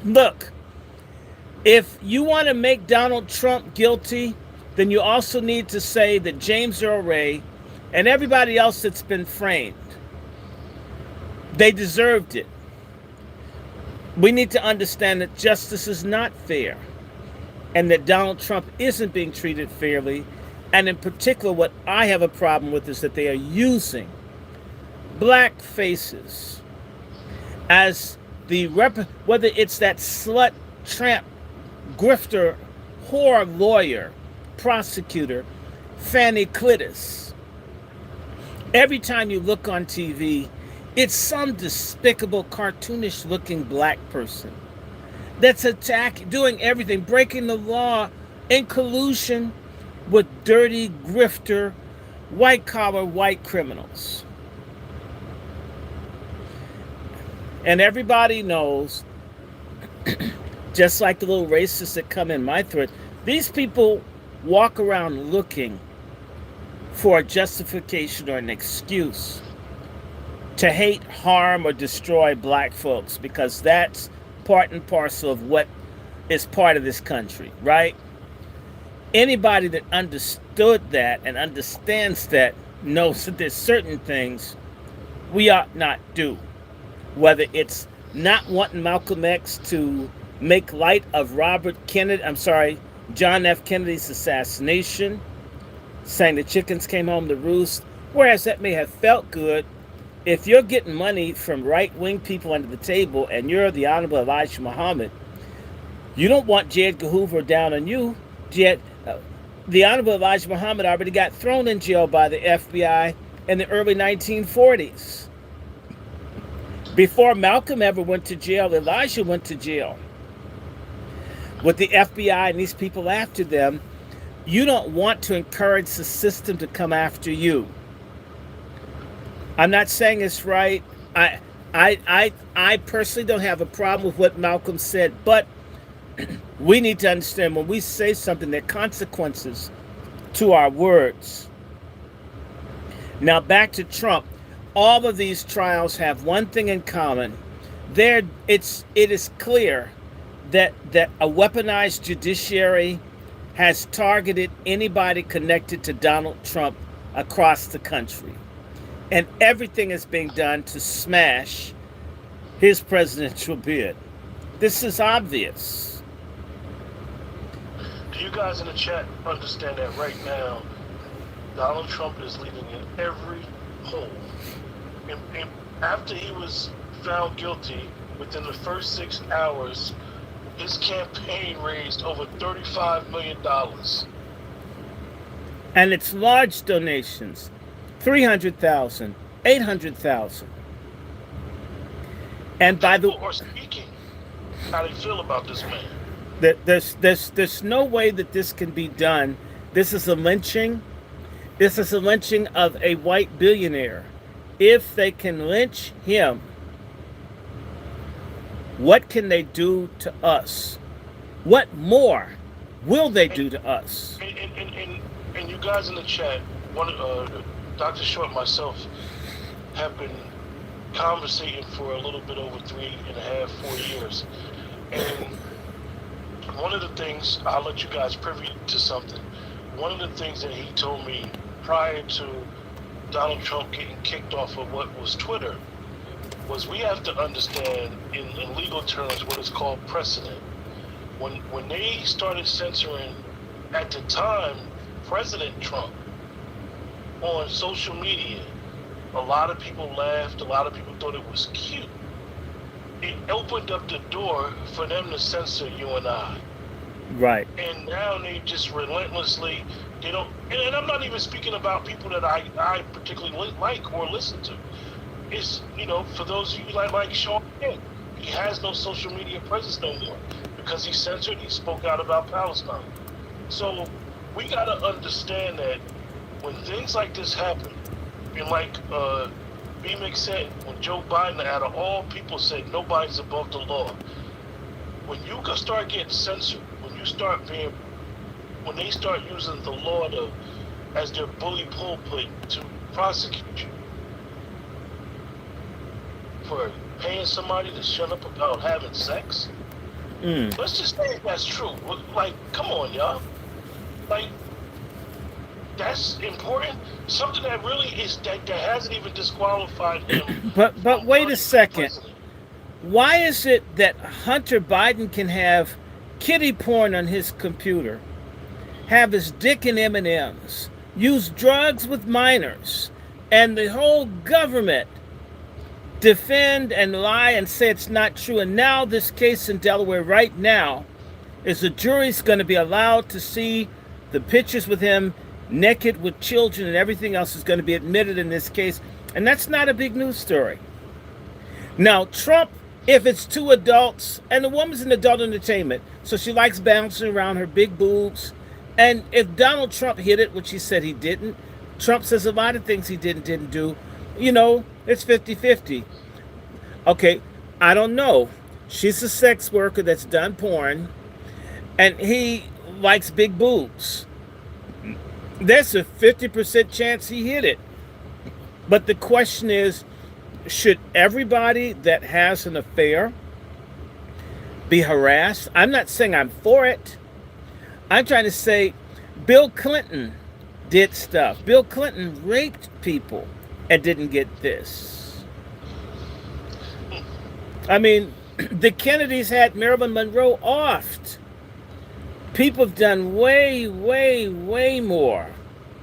Look, if you want to make Donald Trump guilty, then you also need to say that James Earl Ray and everybody else that's been framed, they deserved it. We need to understand that justice is not fair and that Donald Trump isn't being treated fairly. And in particular, what I have a problem with is that they are using black faces as the whether it's that slut, tramp, grifter, whore lawyer, prosecutor, Fanny Clitis. Every time you look on TV, it's some despicable, cartoonish looking black person that's doing everything, breaking the law in collusion with dirty, grifter, white-collar, white criminals. And everybody knows, just like the little racists that come in my thread, these people walk around looking for a justification or an excuse to hate, harm, or destroy black folks, because that's part and parcel of what is part of this country, right? Anybody that understood that and understands that knows that there's certain things we ought not do. Whether it's not wanting Malcolm X to make light of John F. Kennedy's assassination, saying the chickens came home to roost, whereas that may have felt good. If you're getting money from right-wing people under the table and you're the Honorable Elijah Muhammad, you don't want J. Edgar Hoover down on you. The Honorable Elijah Muhammad already got thrown in jail by the FBI in the early 1940s. Before Malcolm ever went to jail, Elijah went to jail. With the FBI and these people after them, you don't want to encourage the system to come after you. I'm not saying it's right. I personally don't have a problem with what Malcolm said, but we need to understand when we say something, there are consequences to our words. Now back to Trump. All of these trials have one thing in common. It is clear that a weaponized judiciary has targeted anybody connected to Donald Trump across the country. And everything is being done to smash his presidential bid. This is obvious. Do you guys in the chat understand that right now Donald Trump is leading in every poll? And after he was found guilty, within the first 6 hours, his campaign raised over $35 million. And it's large donations, 300,000, 800,000. And by the people are speaking how they feel about this man. There's no way that this can be done. This is a lynching. This is a lynching of a white billionaire. If they can lynch him, what can they do to us? What more will they And do to us? and you guys in the chat, one Dr. Short and myself have been conversating for a little bit over 3.5, 4 years. And one of the things, I'll let you guys privy to something. One of the things that he told me prior to Donald Trump getting kicked off of what was Twitter was we have to understand in legal terms what is called precedent. When they started censoring, at the time, President Trump on social media, a lot of people laughed, a lot of people thought it was cute. It opened up the door for them to censor you and I. Right. And now they just relentlessly, they don't, and I'm not even speaking about people that I particularly like or listen to. It's, for those of you like Sean King, he has no social media presence no more because he censored, he spoke out about Palestine. So we got to understand that when things like this happen, and like B-Mix said, when Joe Biden, out of all people, said nobody's above the law, when you start getting censored, when they start using the law as their bully pulpit to prosecute you for paying somebody to shut up about having sex, let's just say that's true. Like, come on, y'all. Like, that's important. Something that really is that hasn't even disqualified him. But wait a second. Why is it that Hunter Biden can have kiddie porn on his computer, have his dick in M&Ms, use drugs with minors, and the whole government defend and lie and say it's not true? And now this case in Delaware right now is the jury's going to be allowed to see the pictures with him naked with children, and everything else is going to be admitted in this case. And that's not a big news story. Now, Trump, if it's two adults, and the woman's an adult entertainment, so she likes bouncing around her big boobs. And if Donald Trump hit it, which he said he didn't, Trump says a lot of things he didn't do. It's 50-50. Okay, I don't know. She's a sex worker that's done porn, and he likes big boobs. There's a 50% chance he hit it. But the question is, should everybody that has an affair be harassed? I'm not saying I'm for it. I'm trying to say Bill Clinton did stuff. Bill Clinton raped people and didn't get this. I mean, the Kennedys had Marilyn Monroe offed. People have done way, way, way more.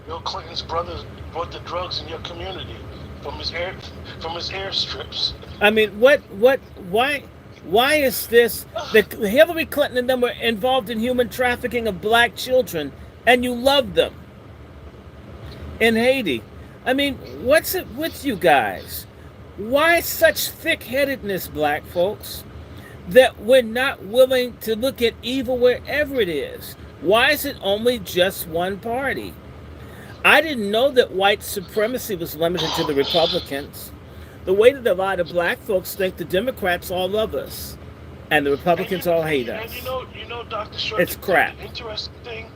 Bill Clinton's brother brought the drugs in your community from his airstrips. I mean, why is this? The Hillary Clinton and them were involved in human trafficking of black children, and you love them in Haiti. I mean, what's it with you guys? Why such thick-headedness, black folks, that we're not willing to look at evil wherever it is? Why is it only just one party? I didn't know that white supremacy was limited to the Republicans. The way that a lot of black folks think the Democrats all love us and the Republicans all hate us. And Dr. Short, it's crap. The interesting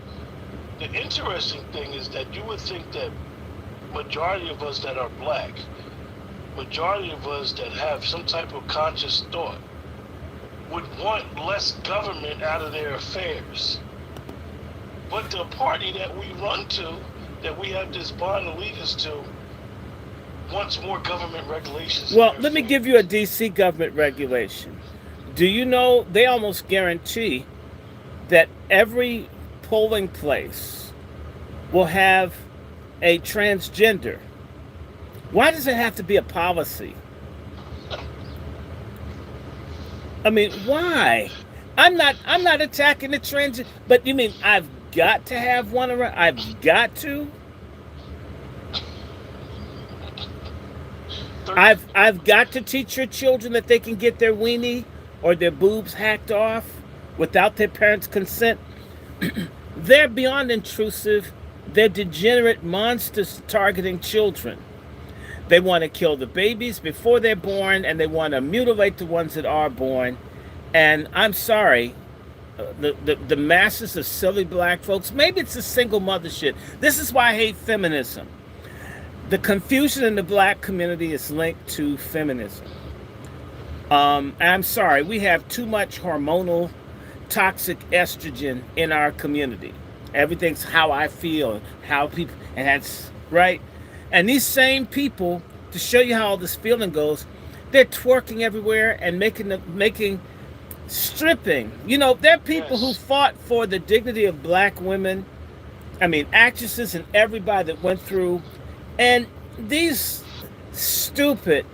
thing is that you would think that majority of us that are black, majority of us that have some type of conscious thought, would want less government out of their affairs. But the party that we run to, that we have this bond allegiance to, wants more government regulations. Well, let me give you a DC government regulation. Do you know they almost guarantee that every polling place will have a transgender? Why does it have to be a policy? I mean, why? I'm not attacking the trans, but you mean I've got to have one around? I've got to? I've got to teach your children that they can get their weenie or their boobs hacked off without their parents' consent. They're beyond intrusive. They're degenerate monsters targeting children. They want to kill the babies before they're born, and they want to mutilate the ones that are born. And I'm sorry, the masses of silly black folks, maybe it's a single mother shit. This is why I hate feminism. The confusion in the black community is linked to feminism. I'm sorry, we have too much hormonal, toxic estrogen in our community. Everything's how I feel, how people, and that's right. And these same people, to show you how all this feeling goes, they're twerking everywhere and making stripping. You know, there are people who Yes. fought for the dignity of black women. I mean, actresses and everybody that went through. And these stupid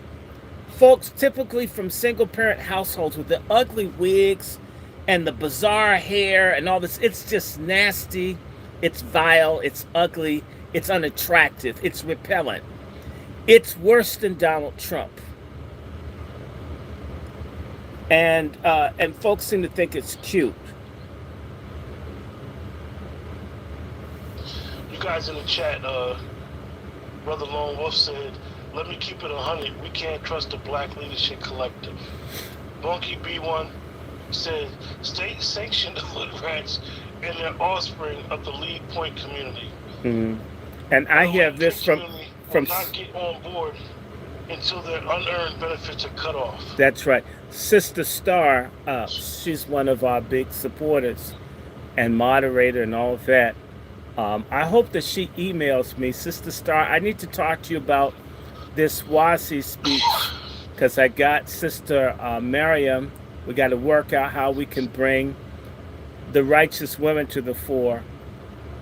folks, typically from single parent households with the ugly wigs and the bizarre hair and all this, it's just nasty, it's vile, it's ugly, it's unattractive, it's repellent. It's worse than Donald Trump. And folks seem to think it's cute. You guys in the chat, Brother Lone Wolf said, let me keep it 100. We can't trust the Black Leadership Collective. Bunky B1 said, state sanctioned hood rats and their offspring of the lead point community. Hmm. And I hear this from will from not get on board until their unearned benefits are cut off. that's right, Sister Star. She's one of our big supporters and moderator and all of that. I hope that she emails me, Sister Star. I need to talk to you about this WASI speech because I got Sister Miriam. We got to work out how we can bring the righteous women to the fore.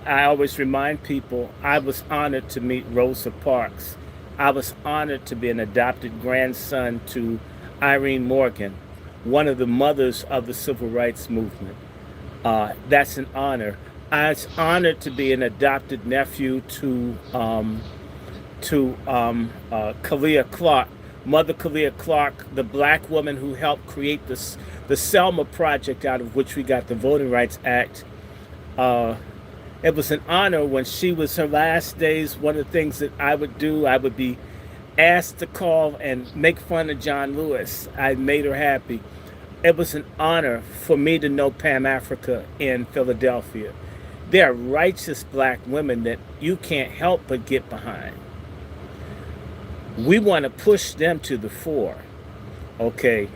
I always remind people I was honored to meet Rosa Parks. I was honored to be an adopted grandson to Irene Morgan, one of the mothers of the civil rights movement. That's an honor. I was honored to be an adopted nephew to Kalia Clark, Mother Kalia Clark, the black woman who helped create the Selma Project, out of which we got the Voting Rights Act. It was an honor when she was her last days. One of the things that I would do, I would be asked to call and make fun of John Lewis. I made her happy. It was an honor for me to know Pam Africa in Philadelphia. There are righteous black women that you can't help but get behind. We want to push them to the fore. Okay,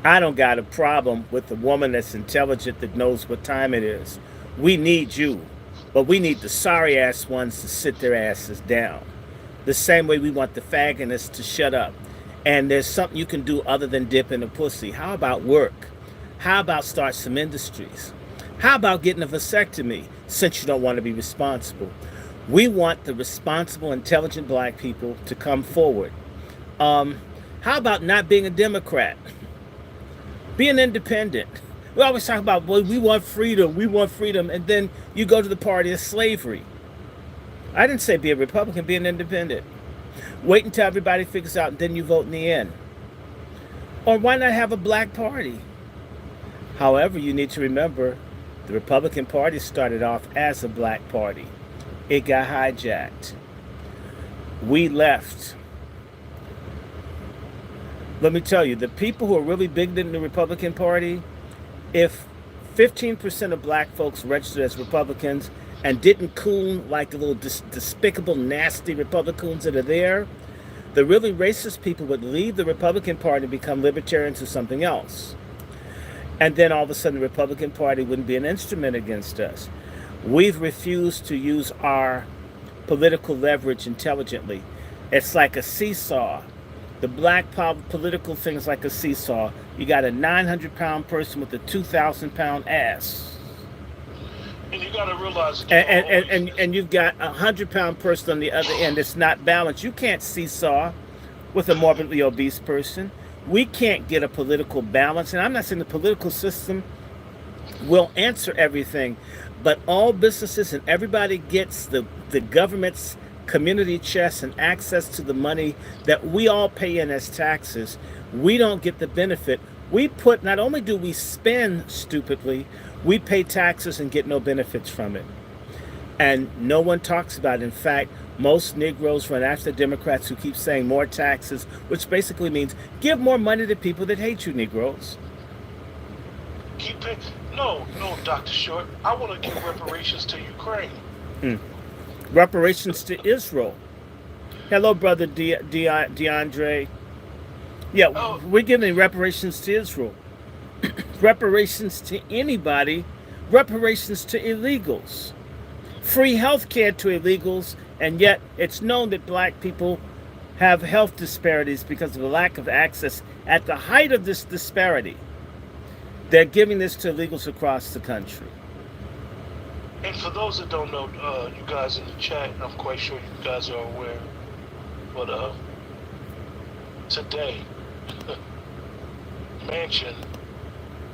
I don't got a problem with a woman that's intelligent, that knows what time it is. We need you, but we need the sorry ass ones to sit their asses down. The same way we want the faggotists to shut up. And there's something you can do other than dip in a pussy. How about work? How about start some industries? How about getting a vasectomy, since you don't want to be responsible? We want the responsible, intelligent black people to come forward. How about not being a Democrat? Be an independent. We always talk about, well, we want freedom, and then you go to the party of slavery. I didn't say be a Republican, be an independent. Wait until everybody figures out, and then you vote in the end. Or why not have a black party? However, you need to remember, the Republican Party started off as a black party. It got hijacked. We left. Let me tell you, the people who are really big in the Republican Party, if 15% of black folks registered as Republicans and didn't coon like the little despicable, nasty Republicans that are there, the really racist people would leave the Republican Party and become libertarians or something else. And then all of a sudden the Republican Party wouldn't be an instrument against us. We've refused to use our political leverage intelligently. It's like a seesaw. The black political thing is like a seesaw. You got a 900-pound person with a 2,000-pound ass. And you got to realize, And you've got a 100-pound person on the other end that's not balanced. You can't seesaw with a morbidly obese person. We can't get a political balance. And I'm not saying the political system will answer everything, but all businesses and everybody gets the government's community chest and access to the money that we all pay in as taxes. We don't get the benefit. not only do we spend stupidly, we pay taxes and get no benefits from it. And no one talks about it. In fact, most Negroes run after Democrats who keep saying more taxes, which basically means give more money to people that hate you, Negroes. Keep it. No, Dr. Short. I want to give reparations to Ukraine. Reparations to Israel. Hello, brother DeAndre. Yeah, Oh, we're giving reparations to Israel. Reparations to anybody. Reparations to illegals. Free health care to illegals, and yet it's known that black people have health disparities because of the lack of access. At the height of this disparity, they're giving this to illegals across the country. and for those that don't know, you guys in the chat, I'm quite sure you guys are aware, but today, Manchin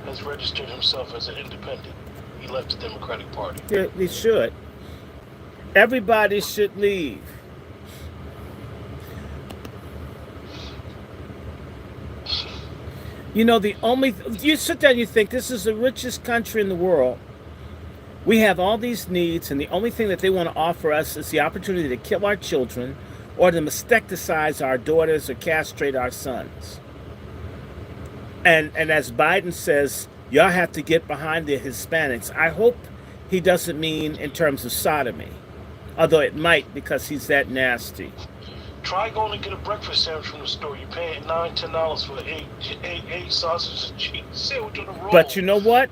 has registered himself as an independent. He left the Democratic Party. Yeah, they should. Everybody should leave. You know, you sit there and you think this is the richest country in the world. We have all these needs, and the only thing that they want to offer us is the opportunity to kill our children or to mastecticize our daughters or castrate our sons. And as Biden says, y'all have to get behind the Hispanics. I hope he doesn't mean in terms of sodomy, although it might, because he's that nasty. Try going to get a breakfast sandwich from the store. You're paying $9-10 for eight sausages and cheese sandwich on the roll. But you know what?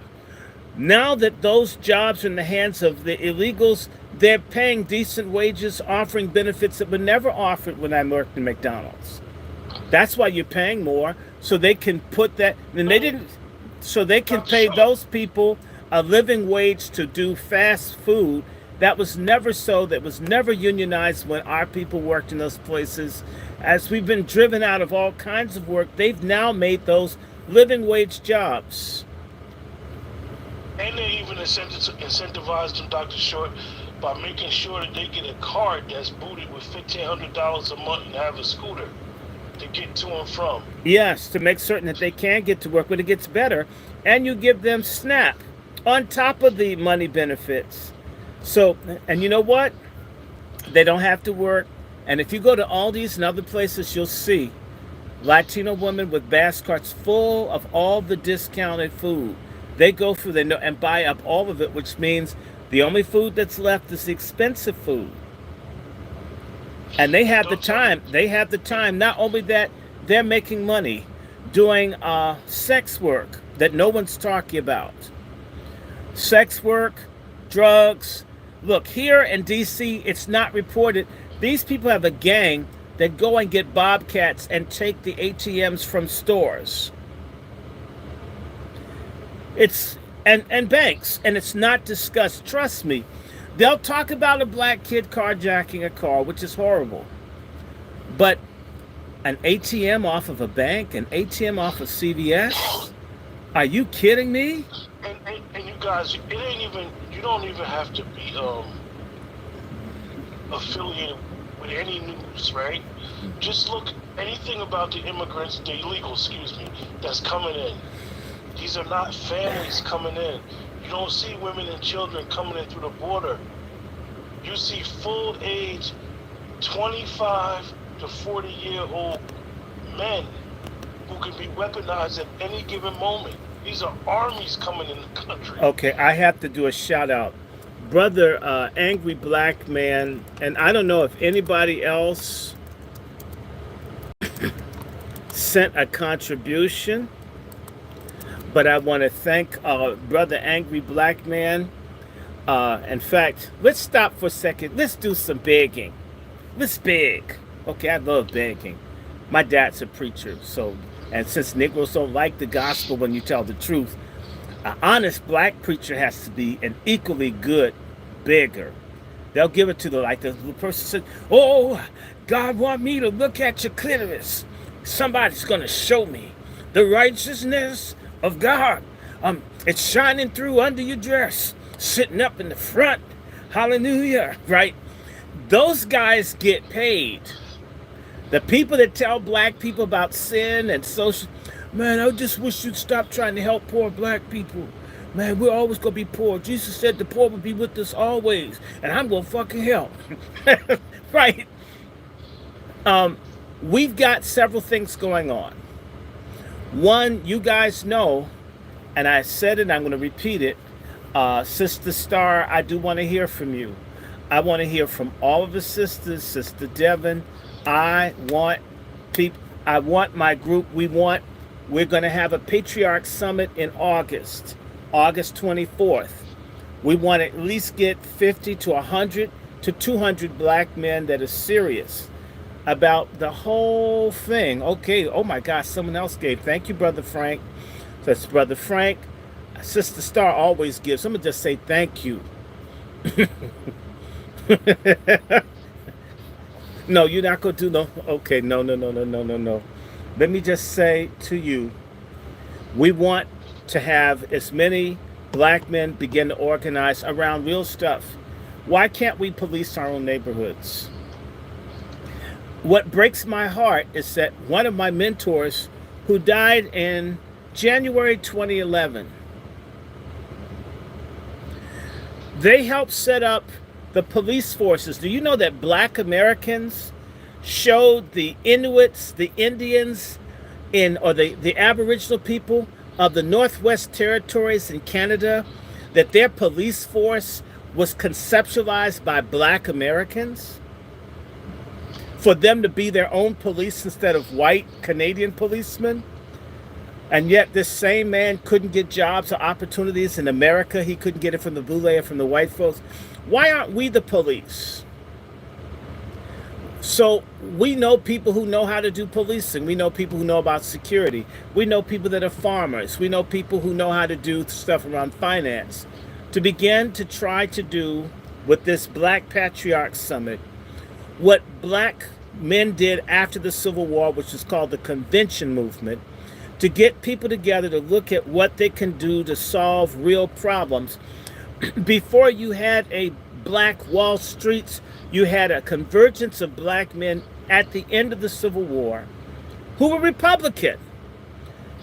Now that those jobs are in the hands of the illegals, they're paying decent wages, offering benefits that were never offered when I worked in McDonald's. That's why you're paying more, so they can put that. And they didn't. So they can pay those people a living wage to do fast food. That was never so. That was never unionized when our people worked in those places. As we've been driven out of all kinds of work, they've now made those living wage jobs. And they even incentivized them, Dr. Short, by making sure that they get a card that's booted with $1,500 a month and have a scooter to get to and from. Yes, to make certain that they can get to work, but it gets better. And you give them SNAP on top of the money benefits. So, and you know what? They don't have to work. And if you go to Aldi's and other places, you'll see Latino women with bass carts full of all the discounted food. They go through there and buy up all of it, which means the only food that's left is the expensive food. And they have the time. They have the time. Not only that, they're making money doing sex work that no one's talking about. Sex work, drugs. Look, here in D.C., it's not reported. These people have a gang that go and get bobcats and take the ATMs from stores. And banks, and it's not discussed. Trust me. They'll talk about a black kid carjacking a car, which is horrible. But an ATM off of a bank, an ATM off of CVS? Are you kidding me? And you guys, it ain't even, you don't even have to be affiliated with any news, right? Just look anything about the immigrants, the illegals, that's coming in. These are not families coming in. You don't see women and children coming in through the border. You see full age 25 to 40-year-old men who can be weaponized at any given moment. These are armies coming in the country. Okay, I have to do a shout out. Brother Angry Black Man, and I don't know if anybody else sent a contribution, but I want to thank Brother Angry Black Man. In fact, let's stop for a second. Let's do some begging. Let's beg. Okay, I love begging. My dad's a preacher, and since Negroes don't like the gospel when you tell the truth, an honest black preacher has to be an equally good beggar. They'll give it to the person said, "Oh, God want me to look at your clitoris. Somebody's going to show me the righteousness of God. It's shining through under your dress, sitting up in the front. Hallelujah," right? Those guys get paid. The people that tell black people about sin and social, Man, I just wish you'd stop trying to help poor black people. Man, we're always gonna be poor. Jesus said the poor will be with us always, and I'm gonna fucking help. Right? Um, we've got several things going on. One, you guys know, and I said it, I'm going to repeat it. Sister Star, I do want to hear from you. I want to hear from all of the sisters, Sister Devon. I want people. I want my group. We're going to have a Patriarch Summit in August, August 24th. We want to at least get 50 to 100 to 200 black men that are serious about the whole thing. Okay, oh my gosh, someone else gave. Thank you, Brother Frank. That's Brother Frank. Sister Star always gives. I'm going to just say thank you. No, you're not going to do no. Okay, no, no, no, no, no, no, no. Let me just say to you, we want to have as many black men begin to organize around real stuff. Why can't we police our own neighborhoods? What breaks my heart is that one of my mentors who died in January 2011, they helped set up the police forces. Do you know that black Americans showed the Inuits, the Indians, or the Aboriginal people of the Northwest Territories in Canada, that their police force was conceptualized by black Americans? For them to be their own police instead of white Canadian policemen? And yet this same man couldn't get jobs or opportunities in America. He couldn't get it from the blue layer, from the white folks. Why aren't we the police? So we know people who know how to do policing. We know people who know about security. We know people that are farmers. We know people who know how to do stuff around finance. To begin to try to do with this Black Patriarch Summit what black men did after the Civil War, which is called the Convention Movement, to get people together to look at what they can do to solve real problems. Before you had a black Wall Streets, you had a convergence of black men at the end of the Civil War who were Republican,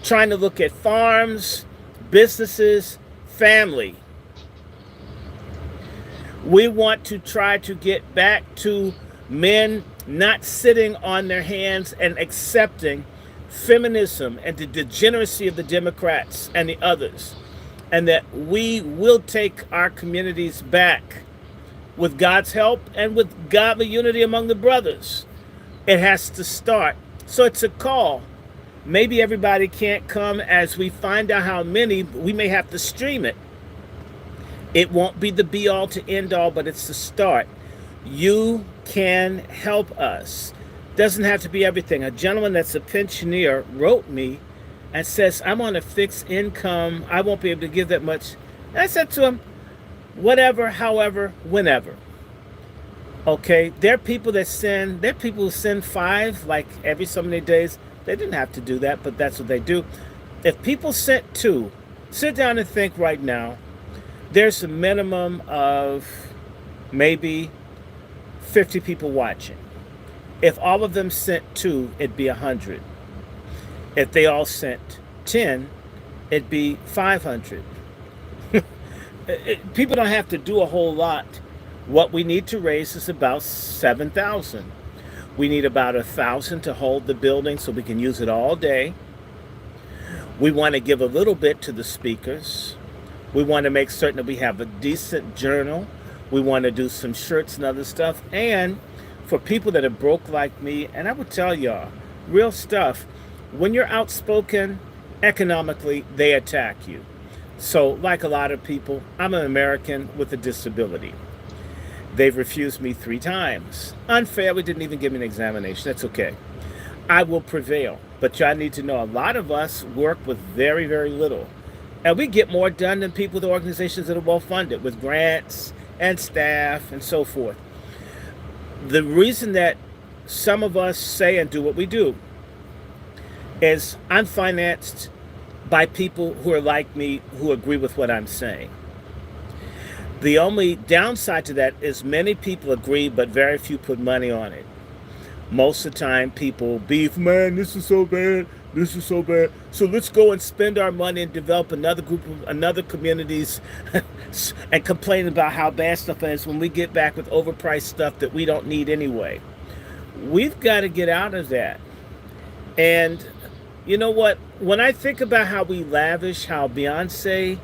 trying to look at farms, businesses, family. We want to try to get back to men not sitting on their hands and accepting feminism and the degeneracy of the Democrats and the others, and that we will take our communities back with God's help and with godly unity among the brothers. It has to start. So it's a call. Maybe everybody can't come. As we find out how many, we may have to stream it. It won't be the be all to end all, but it's the start. You can help us. Doesn't have to be everything. A gentleman that's a pensioner wrote me and says, I'm on a fixed income. I won't be able to give that much. And I said to him, whatever, however, whenever. Okay, there are people who send 5, like every so many days. They didn't have to do that, but that's what they do. If people sent 2, sit down and think right now, there's a minimum of maybe 50 people watching. If all of them sent 2, it'd be 100. If they all sent 10, it'd be 500. People don't have to do a whole lot. What we need to raise is about 7,000. We need about 1,000 to hold the building so we can use it all day. We want to give a little bit to the speakers. We want to make certain that we have a decent journal. We want to do some shirts and other stuff. And for people that are broke like me, and I would tell y'all, real stuff, when you're outspoken economically, they attack you. So like a lot of people, I'm an American with a disability. They've refused me 3 times. Unfairly, didn't even give me an examination. That's okay. I will prevail. But y'all need to know, a lot of us work with very, very little. And we get more done than people with organizations that are well funded, with grants and staff and so forth. The reason that some of us say and do what we do is I'm financed by people who are like me, who agree with what I'm saying. The only downside to that is many people agree, but very few put money on it. Most of the time, people beef, man, this is so bad. this is so bad. So let's go and spend our money and develop another group of another communities and complain about how bad stuff is when we get back with overpriced stuff that we don't need anyway. We've got to get out of that. And you know what? When I think about how we lavish, how Beyonce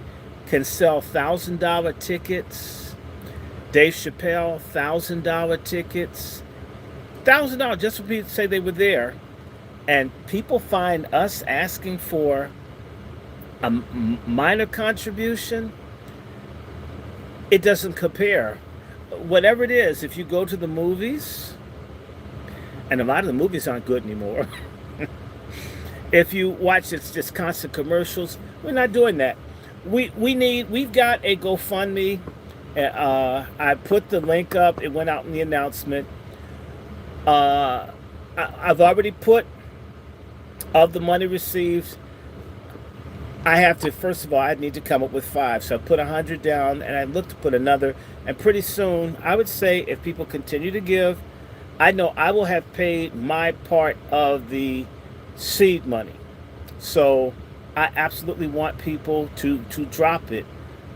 can sell $1,000 tickets, Dave Chappelle $1,000 tickets, $1,000 just for people to say they were there, and people find us asking for a minor contribution, it doesn't compare. Whatever it is, if you go to the movies, and a lot of the movies aren't good anymore. If you watch, it's just constant commercials. We're not doing that. We've got a GoFundMe. I put the link up. It went out in the announcement. I've already put, of the money received, I have to, first of all, I need to come up with 5. So I put 100 down, and I look to put another. And pretty soon, I would say, if people continue to give, I know I will have paid my part of the seed money. So I absolutely want people to drop it.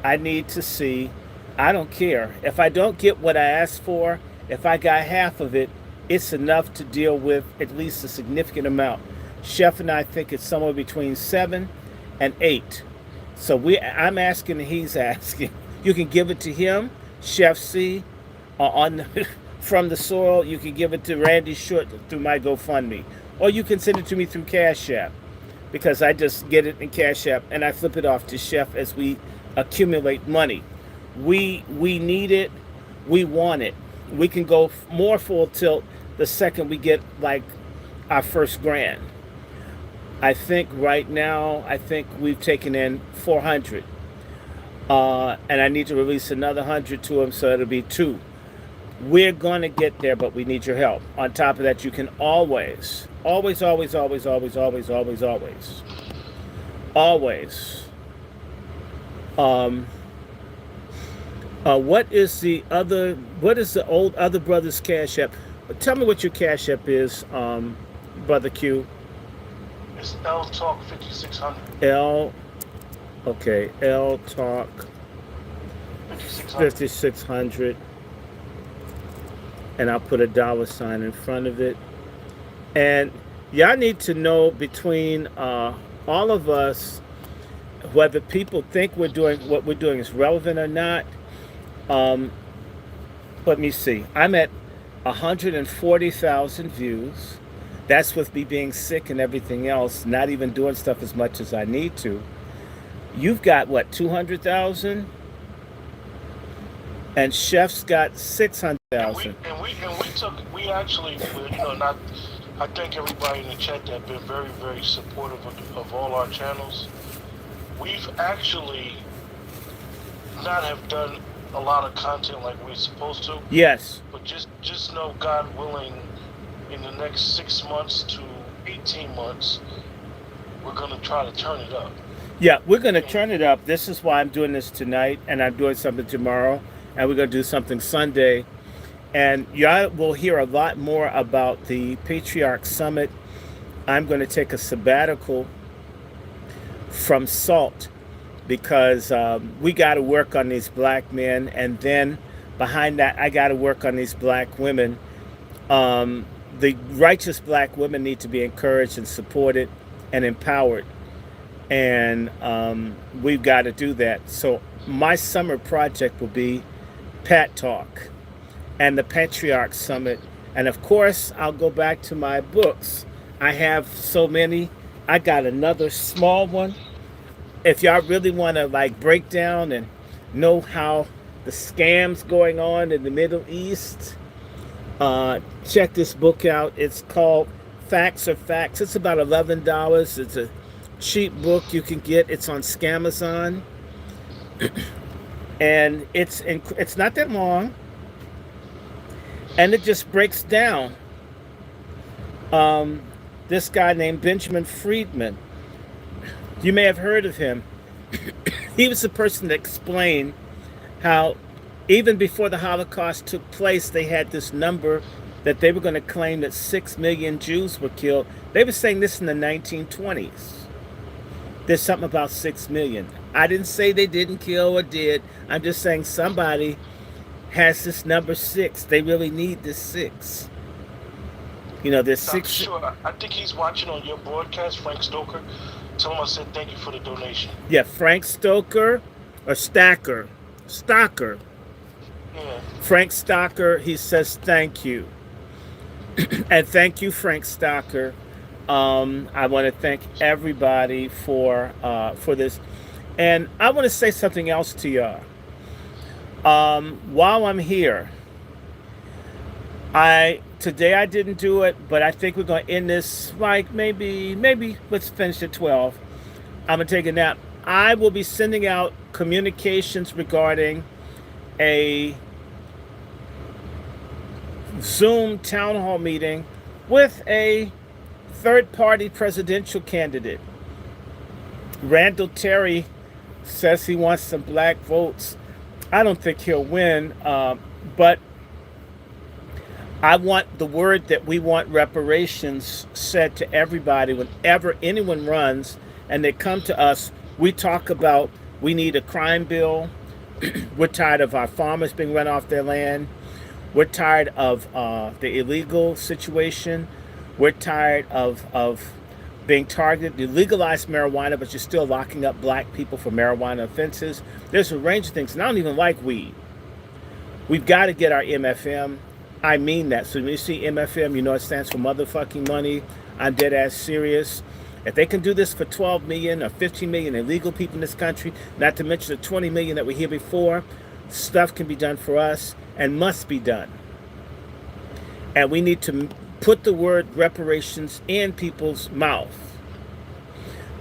I need to see. I don't care if I don't get what I asked for. If I got half of it, it's enough to deal with at least a significant amount. Chef and I think it's somewhere between 7 and 8. So I'm asking and he's asking. You can give it to him, Chef C, from the soil. You can give it to Randy Short through my GoFundMe, or you can send it to me through Cash App, because I just get it in Cash App and I flip it off to Chef as we accumulate money. We need it. We want it. We can go more full tilt the second we get like our first grand. I think right now, we've taken in 400. And I need to release another 100 to him, so it'll be 2. We're going to get there, but we need your help. On top of that, you can always, always, always, always, always, always, always, always, always. What is the old other brother's Cash App? Tell me what your Cash App is, Brother Q. It's L Talk 5600. L Talk 5600. And I'll put a $sign in front of it. And y'all need to know, between all of us, whether people think what we're doing is relevant or not. Let me see. I'm at 140,000 views. That's with me being sick and everything else, not even doing stuff as much as I need to. You've got what, 200,000? And Chef's got 600,000. We actually, not. I thank everybody in the chat that have been very, very supportive of all our channels. We've actually not have done a lot of content like we're supposed to. Yes. But just know, God willing, in the next 6 months to 18 months, we're going to try to turn it up. Yeah, we're going to turn it up. This is why I'm doing this tonight, and I'm doing something tomorrow, and we're going to do something Sunday. And y'all will hear a lot more about the Patriarch Summit. I'm going to take a sabbatical from SALT, because we got to work on these black men, and then behind that, I got to work on these black women. The righteous black women need to be encouraged and supported and empowered, and we've got to do that. So my summer project will be Pat Talk and the Patriarch Summit, and of course I'll go back to my books. I have so many. I got another small one. If y'all really want to break down and know how the scams going on in the Middle East, check this book out. It's called Facts Are Facts. It's about $11. It's a cheap book you can get. It's on Scamazon, and it's not that long, and it just breaks down this guy named Benjamin Friedman. You may have heard of him. He was the person that explained how even before the Holocaust took place, they had this number that they were going to claim that 6 million Jews were killed. They were saying this in the 1920s. There's something about 6 million. I didn't say they didn't kill or did. I'm just saying somebody has this number 6. They really need this 6. You know, there's Dr. 6. Short, I think he's watching on your broadcast, Frank Stoker. Tell him I said thank you for the donation. Yeah, Frank Stoker or Stacker. Stocker. Yeah. Frank Stocker, he says thank you. And thank you, Frank Stocker. I want to thank everybody for this. And I want to say something else to y'all. While I'm here, today I didn't do it, but I think we're going to end this like maybe let's finish at 12. I'm going to take a nap. I will be sending out communications regarding a Zoom town hall meeting with a third-party presidential candidate. Randall Terry says he wants some black votes. I don't think he'll win, but I want the word that we want reparations said to everybody whenever anyone runs and they come to us. We talk about we need a crime bill. We're tired of our farmers being run off their land. We're tired of the illegal situation. We're tired of being targeted. You legalize marijuana, but you're still locking up black people for marijuana offenses. There's a range of things, and I don't even like weed. We've got to get our MFM. I mean that. So when you see MFM, you know it stands for motherfucking money. I'm dead ass serious. If they can do this for 12 million or 15 million illegal people in this country, not to mention the 20 million that were here before, stuff can be done for us and must be done. And we need to put the word reparations in people's mouth.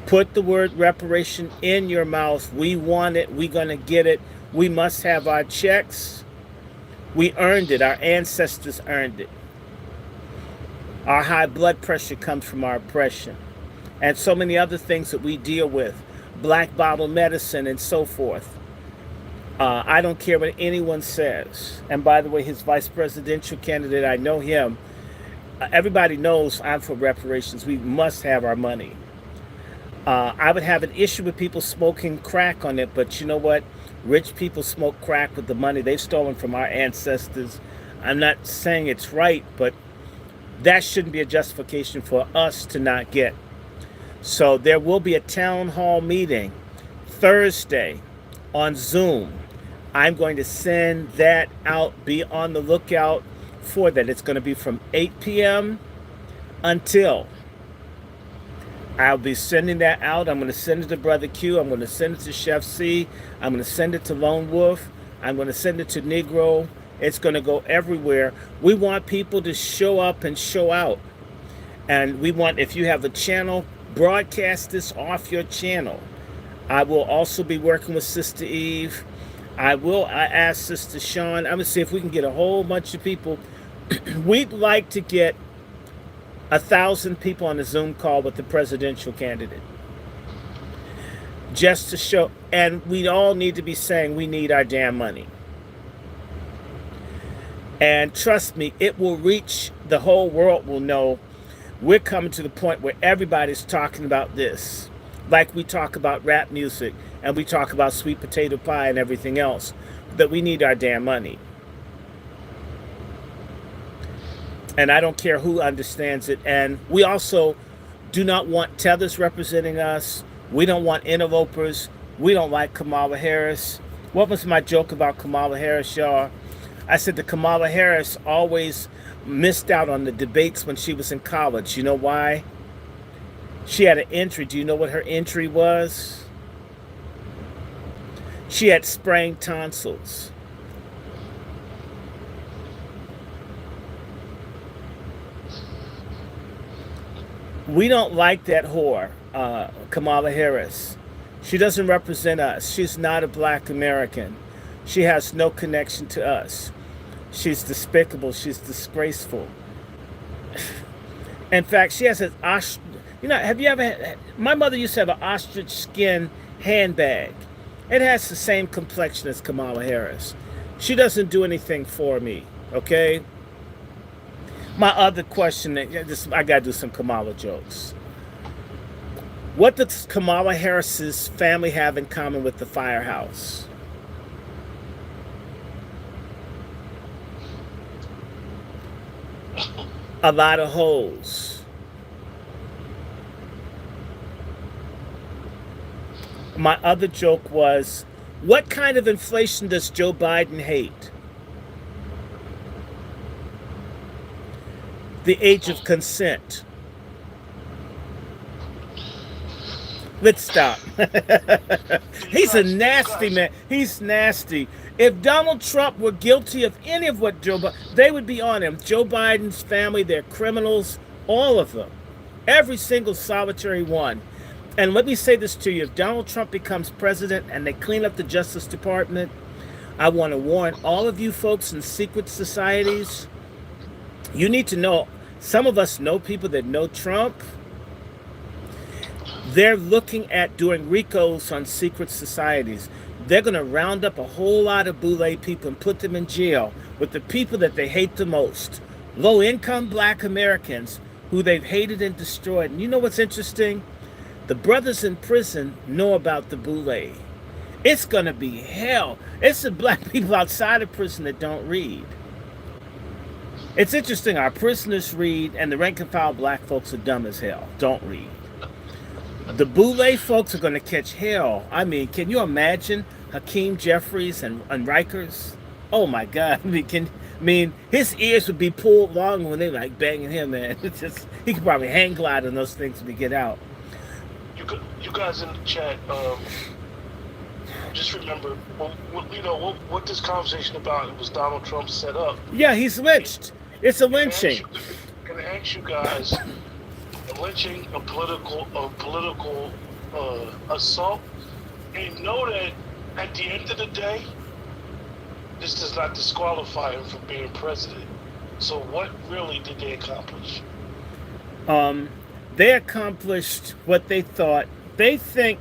Put the word reparation in your mouth. We want it. We're going to get it. We must have our checks. We earned it. Our ancestors earned it. Our high blood pressure comes from our oppression. And so many other things that we deal with. Black bottle medicine and so forth. I don't care what anyone says. And by the way, his vice presidential candidate, I know him. Everybody knows I'm for reparations. We must have our money. I would have an issue with people smoking crack on it, but you know what? Rich people smoke crack with the money they've stolen from our ancestors. I'm not saying it's right, but that shouldn't be a justification for us to not get. So there will be a town hall meeting Thursday on Zoom. I'm going to send that out. Be on the lookout for that. It's going to be from 8 p.m. until. I'll be sending that out. I'm going to send it to Brother Q. I'm going to send it to Chef C. I'm going to send it to Lone Wolf. I'm going to send it to Negro. It's going to go everywhere. We want people to show up and show out. And we want, if you have a channel, broadcast this off your channel. I will also be working with Sister Eve. I ask Sister Sean. I'm going to see if we can get a whole bunch of people. We'd like to get 1,000 people on a Zoom call with the presidential candidate. Just to show, and we all need to be saying we need our damn money. And trust me, it will reach, the whole world will know we're coming to the point where everybody's talking about this. Like we talk about rap music and we talk about sweet potato pie and everything else, that we need our damn money. And I don't care who understands it. And we also do not want tethers representing us. We don't want interlopers. We don't like Kamala Harris. What was my joke about Kamala Harris, y'all? I said that Kamala Harris always missed out on the debates when she was in college. You know why? She had an entry. Do you know what her entry was? She had sprained tonsils. We don't like that whore, Kamala Harris. She doesn't represent us. She's not a black American. She has no connection to us. She's despicable. She's disgraceful. In fact, she has have you ever, my mother used to have an ostrich skin handbag. It has the same complexion as Kamala Harris. She doesn't do anything for me, okay? My other question, I got to do some Kamala jokes. What does Kamala Harris's family have in common with the firehouse? A lot of holes. My other joke was, what kind of inflation does Joe Biden hate? The age of consent. Let's stop. He's a nasty man. He's nasty. If Donald Trump were guilty of any of what Joe Biden, they would be on him. Joe Biden's family, they're criminals, all of them. Every single solitary one. And let me say this to you. If Donald Trump becomes president and they clean up the Justice Department, I want to warn all of you folks in secret societies, you need to know, some of us know people that know Trump. They're looking at doing RICOs on secret societies. They're going to round up a whole lot of Boule people and put them in jail with the people that they hate the most. Low-income black Americans who they've hated and destroyed. And you know what's interesting? The brothers in prison know about the Boule. It's going to be hell. It's the black people outside of prison that don't read. It's interesting. Our prisoners read, and the rank and file black folks are dumb as hell. Don't read. The Boule folks are going to catch hell. I mean, can you imagine Hakeem Jeffries and Rikers? Oh my God! I mean, his ears would be pulled long when they like banging him, man. It's just, he could probably hang glide on those things when he get out. You guys in the chat, just remember, what this conversation about? It was Donald Trump set up. Yeah, he's lynched. It's a lynching. Can I ask you guys? Lynching, a political assault, and know that at the end of the day, this does not disqualify him from being president. So what really did they accomplish? They accomplished what they thought. They seem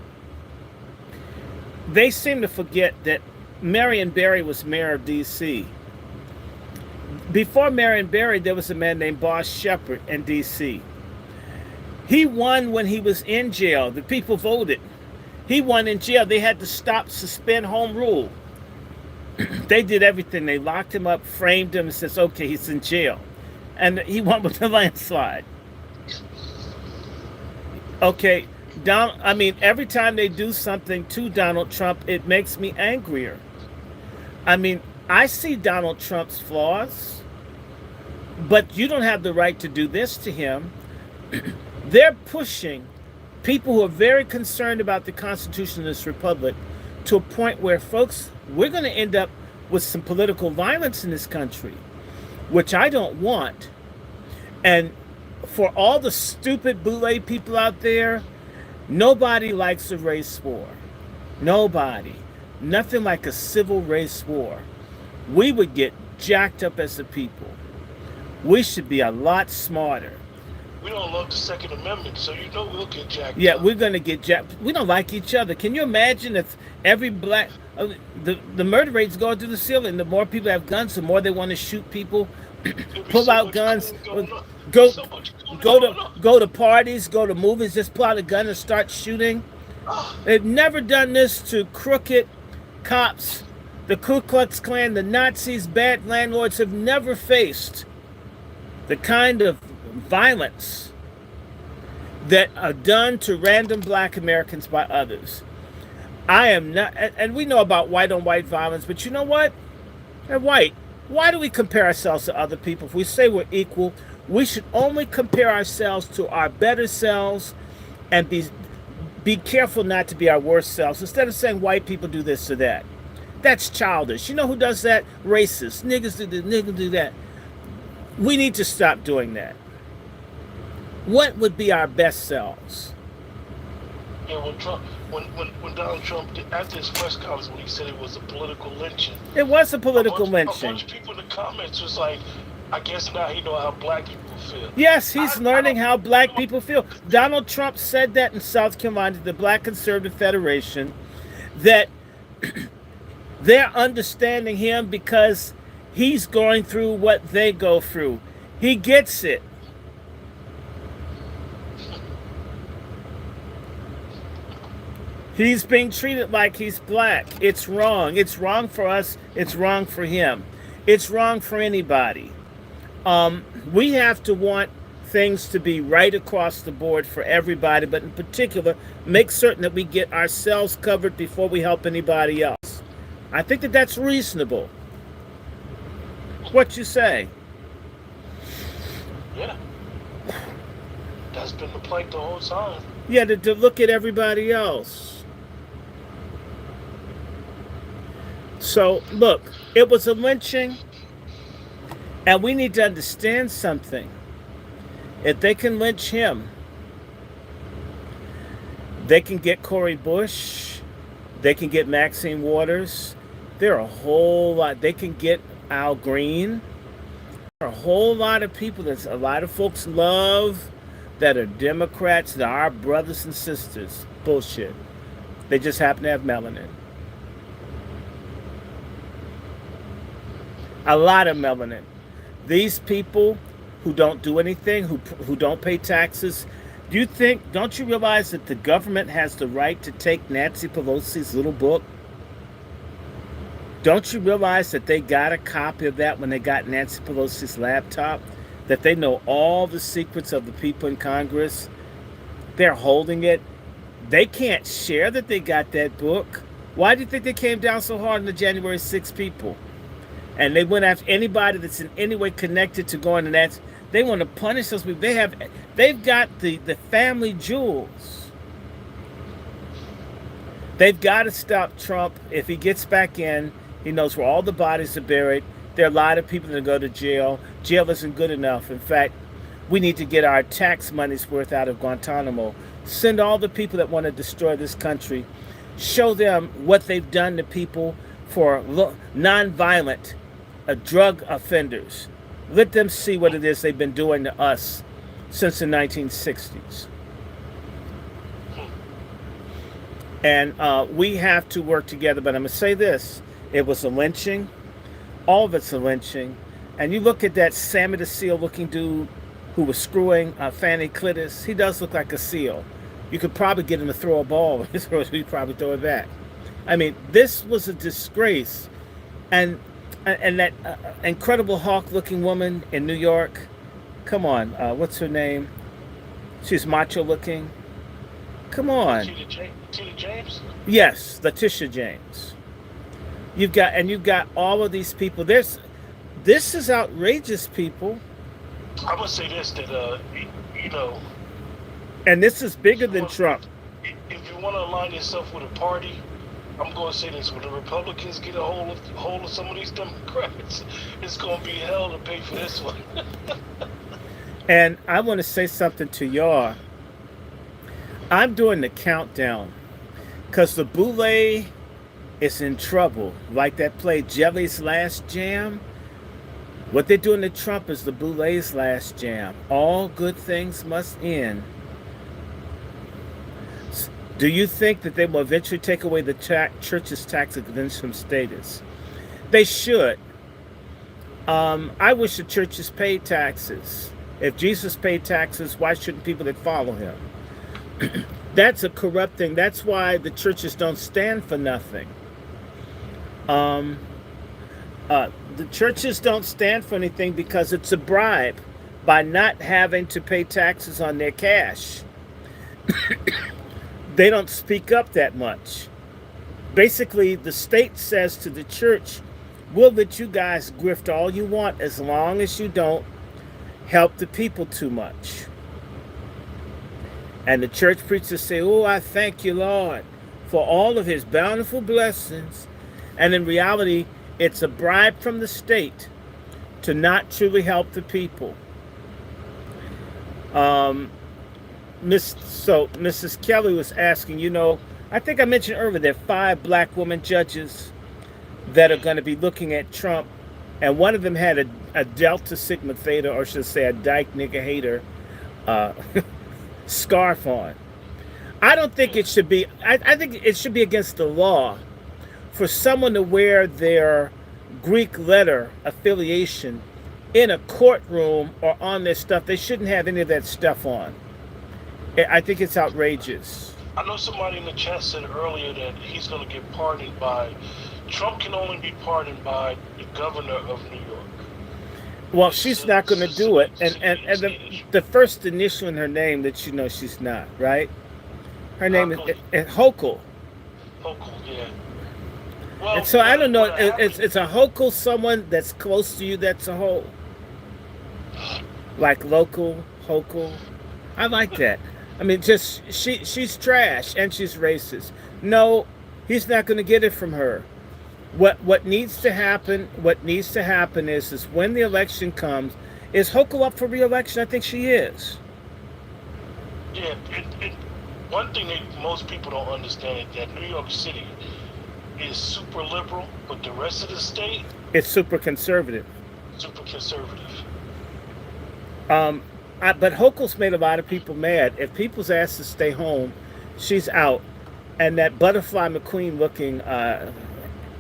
to forget that Marion Barry was mayor of D.C. Before Marion Barry, there was a man named Boss Shepherd in D.C. He won when he was in jail. The people voted. He won in jail. They had to suspend home rule. They did everything. They locked him up, framed him, and says, okay, he's in jail. And he won with a landslide. Okay, every time they do something to Donald Trump, it makes me angrier. I mean, I see Donald Trump's flaws, but you don't have the right to do this to him. They're pushing people who are very concerned about the Constitution of this republic to a point where, folks, we're going to end up with some political violence in this country, which I don't want. And for all the stupid Boule people out there, nobody likes a race war. Nobody. Nothing like a civil race war. We would get jacked up as a people. We should be a lot smarter. We don't love the Second Amendment, so you know we'll get jacked up. Yeah, we're going to get jacked. We don't like each other. Can you imagine if every black... the murder rate's going through the ceiling. The more people have guns, the more they want to shoot people. Pull out guns. Go to parties, go to movies, just pull out a gun and start shooting. They've never done this to crooked cops. The Ku Klux Klan, the Nazis, bad landlords have never faced the kind of violence that are done to random black Americans by others. I am not, and we know about white on white violence, but you know what? They're white. Why do we compare ourselves to other people? If we say we're equal, we should only compare ourselves to our better selves and be careful not to be our worst selves. Instead of saying white people do this or that. That's childish. You know who does that? Racists. Niggas do this, niggas do that. We need to stop doing that. What would be our best selves? Yeah, when Donald Trump, after his press conference, when he said it was a political lynching. It was a political lynching. A bunch of people in the comments was like, I guess now he know how black people feel. Yes, he's learning how black people feel. Donald Trump said that in South Carolina, the Black Conservative Federation, that they're understanding him because he's going through what they go through. He gets it. He's being treated like he's black. It's wrong. It's wrong for us. It's wrong for him. It's wrong for anybody. We have to want things to be right across the board for everybody, but in particular, make certain that we get ourselves covered before we help anybody else. I think that that's reasonable. What you say? Yeah, that's been the plight the whole time. Yeah, to look at everybody else. So, look, it was a lynching, and we need to understand something. If they can lynch him, they can get Cori Bush, they can get Maxine Waters. There are a whole lot. They can get Al Green. There are a whole lot of people that a lot of folks love that are Democrats, that are our brothers and sisters. Bullshit. They just happen to have melanin. A lot of melanin. These people who don't do anything, who don't pay taxes, don't you realize that the government has the right to take Nancy Pelosi's little book? Don't you realize that they got a copy of that when they got Nancy Pelosi's laptop? That they know all the secrets of the people in Congress? They're holding it. They can't share that they got that book. Why do you think they came down so hard on the January 6 people? And they went after anybody that's in any way connected to going to that. They want to punish those people. They've got the family jewels. They've got to stop Trump. If he gets back in, he knows where all the bodies are buried. There are a lot of people that go to jail. Jail isn't good enough. In fact, we need to get our tax money's worth out of Guantanamo. Send all the people that want to destroy this country. Show them what they've done to people for nonviolent drug offenders. Let them see what it is they've been doing to us since the 1960s. And we have to work together. But I'm going to say this. It was a lynching. All of it's a lynching. And you look at that Sammy the Seal looking dude who was screwing Fanny Clitis. He does look like a seal. You could probably get him to throw a ball. He'd probably throw it back. I mean, this was a disgrace. And that Incredible Hulk looking woman in New York. Come on. What's her name? She's macho looking. Come on. Tina James? Yes, Letitia James. You've got all of these people. This is outrageous, people. I would say this, that you know, and this is bigger than Trump. If you want to align yourself with a party, I'm going to say this: when the Republicans get a hold of some of these Democrats, it's going to be hell to pay for this one. And I want to say something to y'all. I'm doing the countdown because the Boule is in trouble. Like that play Jelly's Last Jam. What they're doing to Trump is the Boule's last jam. All good things must end. Do you think that they will eventually take away the church's tax exemption status? They should. I wish the churches paid taxes. If Jesus paid taxes, why shouldn't people that follow him? That's a corrupt thing. That's why the churches don't stand for nothing. The churches don't stand for anything because it's a bribe by not having to pay taxes on their cash. They don't speak up that much. Basically, the state says to the church, we'll let you guys grift all you want as long as you don't help the people too much. And the church preachers say, oh, I thank you, Lord, for all of his bountiful blessings. And in reality, it's a bribe from the state to not truly help the people. Mrs. Kelly was asking, I think I mentioned earlier, there are 5 black women judges that are going to be looking at Trump. And one of them had a Delta Sigma Theta, or should I say a Dyke Nigga Hater scarf on. I don't think it should be, I think it should be against the law for someone to wear their Greek letter affiliation in a courtroom or on their stuff. They shouldn't have any of that stuff on. I think it's outrageous. I know somebody in the chat said earlier that he's going to get pardoned by. Trump can only be pardoned by the governor of New York. Well, she's not going to do it. And the first initial in her name that you know she's not, right? Her name is Hochul. Hochul, yeah. Well, And so I don't know. It's a Hochul, someone that's close to you. That's a whole, like local Hochul. I like that. I mean, just she's trash and she's racist. No, he's not going to get it from her. What needs to happen? What needs to happen is when the election comes, is Hochul up for re-election? I think she is. Yeah, one thing that most people don't understand is that New York City is super liberal, but the rest of the state, it's super conservative. Super conservative. But Hochul's made a lot of people mad. If people's asked to stay home, she's out. And that Butterfly McQueen looking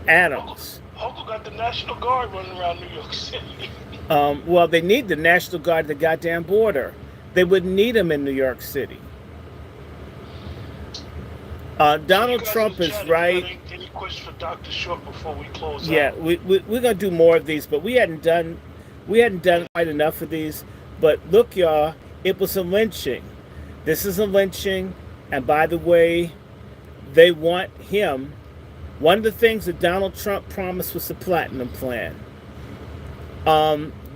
Adams. Hochul got the National Guard running around New York City. Well, they need the National Guard at the goddamn border. They wouldn't need them in New York City. Donald Trump is right. Any questions for Dr. Short before we close out? Yeah, we're gonna do more of these, but we hadn't done quite enough of these. But look, y'all, it was a lynching. This is a lynching, and by the way, they want him. One of the things that Donald Trump promised was the Platinum Plan.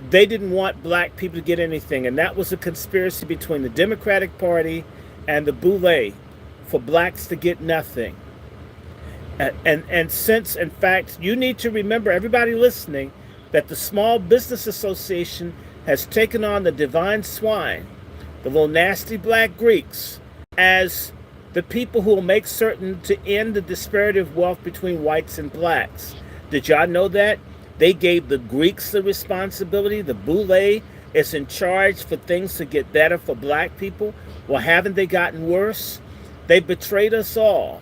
They didn't want black people to get anything, and that was a conspiracy between the Democratic Party and the Boule for blacks to get nothing. And since, in fact, you need to remember, everybody listening, that the Small Business Association has taken on the divine swine, the little nasty black Greeks, as the people who will make certain to end the disparity of wealth between whites and blacks. Did y'all know that? They gave the Greeks the responsibility. The Boule is in charge for things to get better for black people. Well, haven't they gotten worse? They betrayed us all.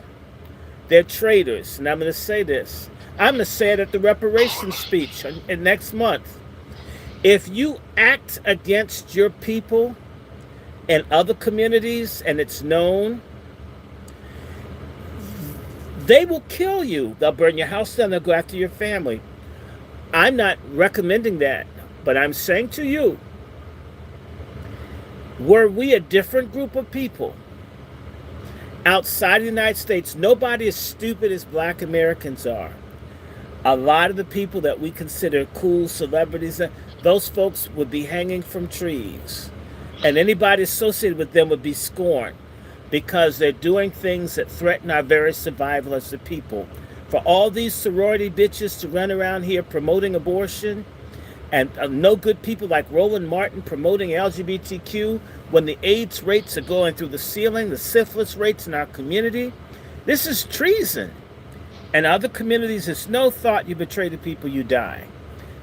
They're traitors. And I'm going to say this. I'm going to say it at the reparations speech next month. If you act against your people and other communities, and it's known, they will kill you. They'll burn your house down. They'll go after your family. I'm not recommending that, but I'm saying to you, were we a different group of people outside of the United States, nobody as stupid as black Americans are. A lot of the people that we consider cool celebrities, those folks would be hanging from trees. And anybody associated with them would be scorned because they're doing things that threaten our very survival as a people. For all these sorority bitches to run around here promoting abortion, and no good people like Roland Martin promoting LGBTQ, when the AIDS rates are going through the ceiling, the syphilis rates in our community, this is treason. And other communities, it's no thought you betray the people, you die.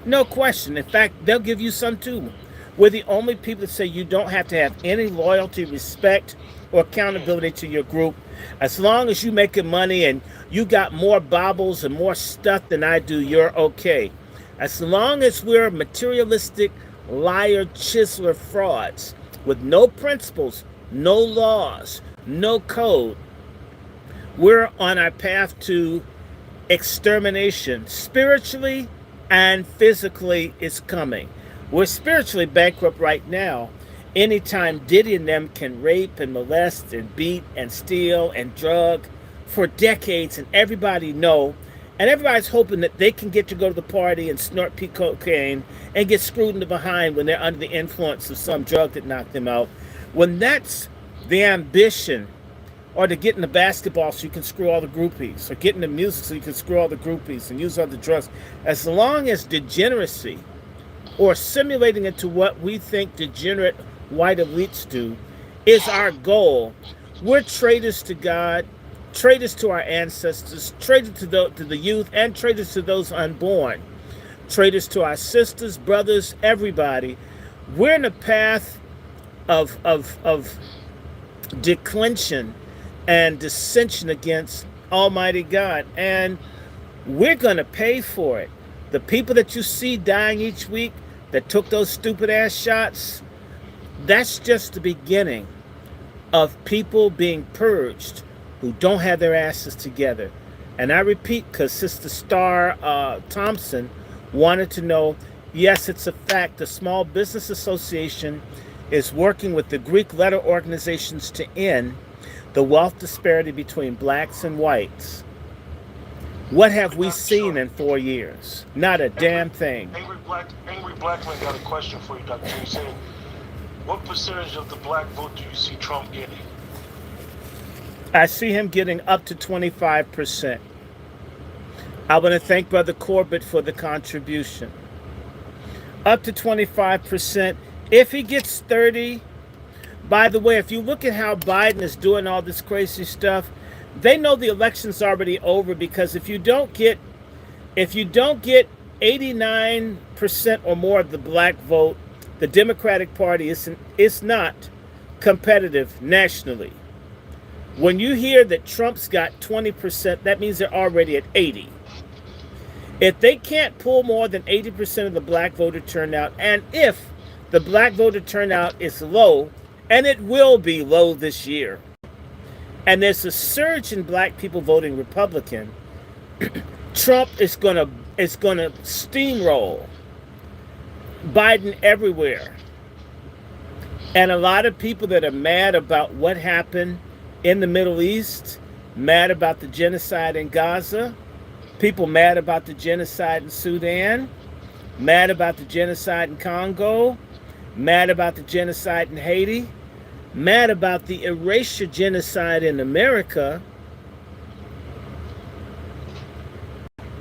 No question. In fact, they'll give you some too. We're the only people that say you don't have to have any loyalty, respect, or accountability to your group. As long as you're making money and you got more baubles and more stuff than I do, you're okay. As long as we're materialistic, liar, chiseler frauds with no principles, no laws, no code, we're on our path to extermination. Spiritually and physically, it's coming. We're spiritually bankrupt right now. Anytime Diddy and them can rape and molest and beat and steal and drug for decades, and everybody know, and everybody's hoping that they can get to go to the party and snort pea cocaine and get screwed in the behind when they're under the influence of some drug that knocked them out. When that's the ambition, or to get in the basketball so you can screw all the groupies, or get in the music so you can screw all the groupies and use other drugs, as long as degeneracy or simulating it to what we think degenerate white elites do is our goal, we're traitors to God, traitors to our ancestors, traitors to the youth, and traitors to those unborn, traitors to our sisters, brothers, everybody. We're in a path of declension and dissension against Almighty God, and we're going to pay for it. The people that you see dying each week, that took those stupid ass shots, that's just the beginning of people being purged who don't have their asses together. And I repeat, because Sister Star Thompson wanted to know, yes, it's a fact. The Small Business Association is working with the Greek letter organizations to end the wealth disparity between blacks and whites. What have we seen in 4 years? Not a damn thing. Angry Black Man got a question for you, Dr. He said, what percentage of the black vote do you see Trump getting? I see him getting up to 25%. I want to thank Brother Corbett for the contribution. Up to 25%. If he gets 30, by the way, if you look at how Biden is doing all this crazy stuff, they know the election's already over, because if you don't get 89% or more of the black vote, the Democratic Party is not competitive nationally. When you hear that Trump's got 20%, that means they're already at 80. If they can't pull more than 80% of the black voter turnout, and if the black voter turnout is low, and it will be low this year, and there's a surge in black people voting Republican, Trump is gonna steamroll Biden everywhere. And a lot of people that are mad about what happened in the Middle East, mad about the genocide in Gaza, people mad about the genocide in Sudan, mad about the genocide in Congo, mad about the genocide in Haiti, mad about the erasure genocide in America.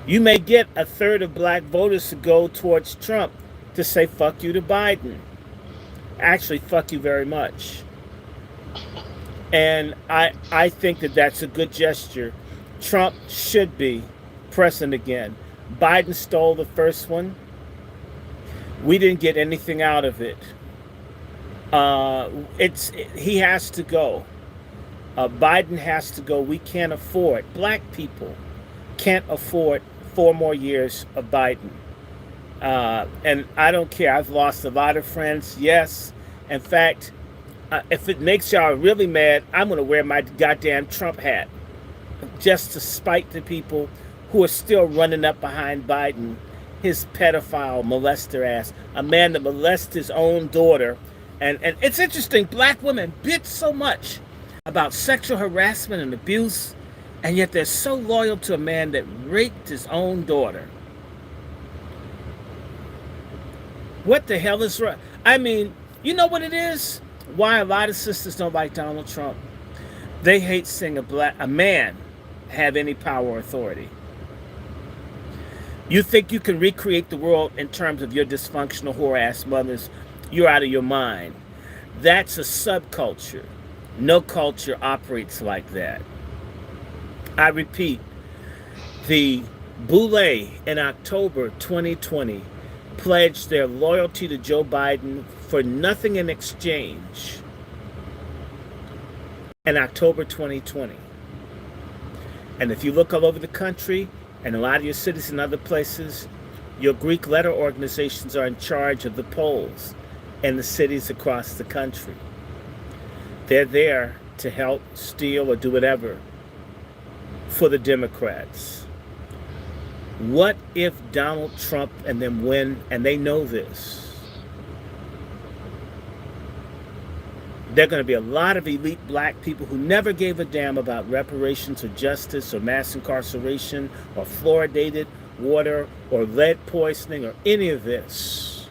You may get a third of black voters to go towards Trump to say fuck you to Biden. Actually, fuck you very much. And I think that that's a good gesture. Trump should be president again. Biden stole the first one. We didn't get anything out of it. He has to go. Biden has to go. We can't afford, black people can't afford 4 more years of Biden. And I don't care. I've lost a lot of friends. Yes. In fact, if it makes y'all really mad, I'm going to wear my goddamn Trump hat just to spite the people who are still running up behind Biden, his pedophile molester ass, a man that molests his own daughter. And it's interesting, black women bitch so much about sexual harassment and abuse, and yet they're so loyal to a man that raped his own daughter. What the hell is wrong? I mean, you know what it is? Why a lot of sisters don't like Donald Trump? They hate seeing a man have any power or authority. You think you can recreate the world in terms of your dysfunctional whore-ass mothers? You're out of your mind. That's a subculture. No culture operates like that. I repeat, the Boule in October 2020 pledged their loyalty to Joe Biden for nothing in exchange in October 2020. And if you look all over the country and a lot of your cities and other places, your Greek letter organizations are in charge of the polls in the cities across the country. They're there to help steal or do whatever for the Democrats. What if Donald Trump and them win, and they know this? There are going to be a lot of elite black people who never gave a damn about reparations or justice or mass incarceration or fluoridated water or lead poisoning or any of this.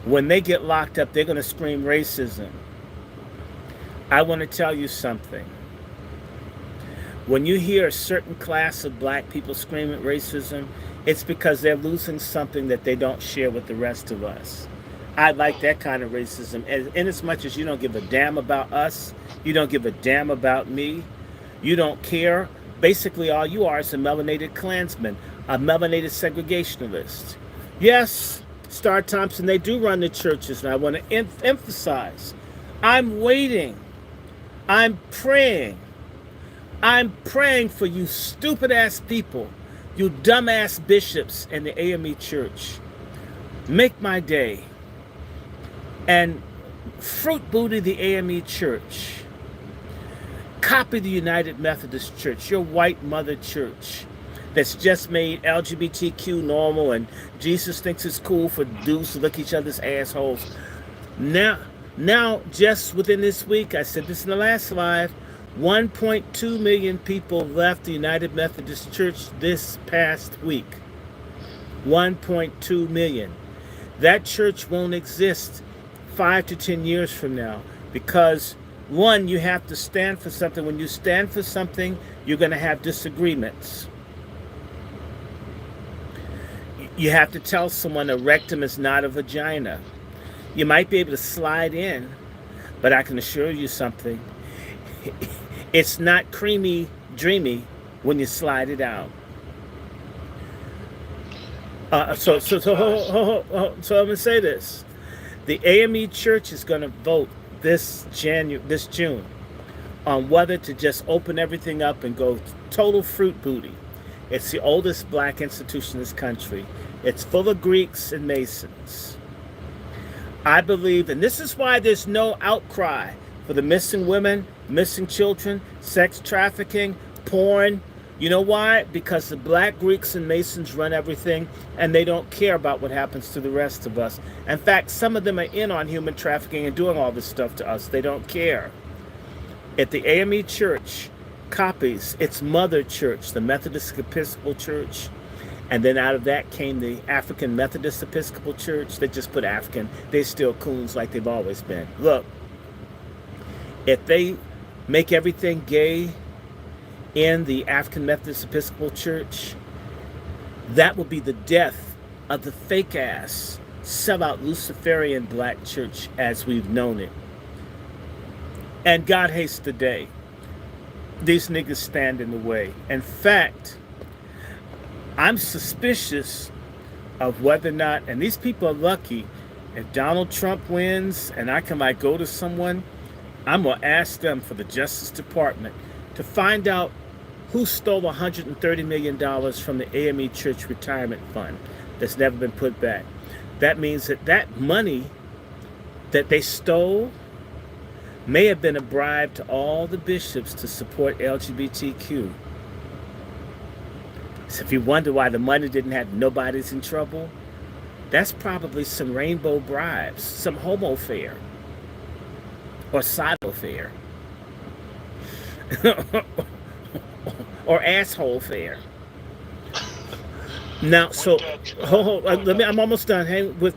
When they get locked up, they're going to scream racism. I want to tell you something. When you hear a certain class of black people screaming racism, it's because they're losing something that they don't share with the rest of us. I like that kind of racism. In as much as you don't give a damn about us, you don't give a damn about me, you don't care. Basically, all you are is a melanated Klansman, a melanated segregationalist. Yes, Star Thompson, they do run the churches, and I want to emphasize, I'm waiting. I'm praying for you stupid-ass people, you dumb-ass bishops in the AME church. Make my day. And fruit booty the AME Church. Copy the United Methodist Church, your white mother church that's just made LGBTQ normal and Jesus thinks it's cool for dudes to lick each other's assholes. Now, just within this week, I said this in the last live, 1.2 million people left the United Methodist Church this past week. 1.2 million. That church won't exist 5 to 10 years from now because, one, you have to stand for something. When you stand for something, you're going to have disagreements. You have to tell someone a rectum is not a vagina. You might be able to slide in, but I can assure you something. It's not creamy, dreamy when you slide it out. So I'm gonna say this: the AME Church is gonna vote this June, on whether to just open everything up and go total fruit booty. It's the oldest black institution in this country. It's full of Greeks and Masons. I believe, and this is why there's no outcry for the missing women, missing children, sex trafficking, porn. You know why? Because the black Greeks and Masons run everything, and they don't care about what happens to the rest of us. In fact, some of them are in on human trafficking and doing all this stuff to us. They don't care. If the AME Church copies its mother church, the Methodist Episcopal Church, and then out of that came the African Methodist Episcopal Church. They just put African. They're still coons like they've always been. Look, if they make everything gay in the African Methodist Episcopal Church, that will be the death of the fake-ass, sellout Luciferian black church as we've known it. And God hates the day these niggas stand in the way. In fact, I'm suspicious of whether or not, and these people are lucky, if Donald Trump wins and I can like go to someone, I'm going to ask them for the Justice Department to find out who stole $130 million from the AME Church Retirement Fund that's never been put back. That means that that money that they stole may have been a bribe to all the bishops to support LGBTQ. So if you wonder why the money didn't have nobody's in trouble, that's probably some rainbow bribes, some homo fare, or silo fare, or asshole fare. Now, so I'm almost done. Hang with.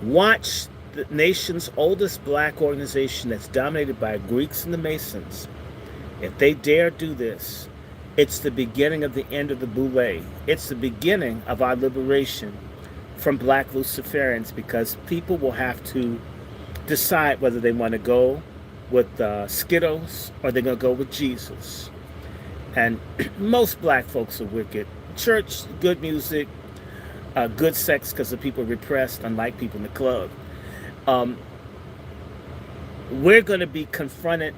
Watch the nation's oldest black organization that's dominated by Greeks and the Masons. If they dare do this, it's the beginning of the end of the boule. It's the beginning of our liberation from black Luciferians, because people will have to decide whether they want to go with Skittles or they're going to go with Jesus. And most black folks are wicked. Church, good music, good sex because the people are repressed, unlike people in the club. We're going to be confronted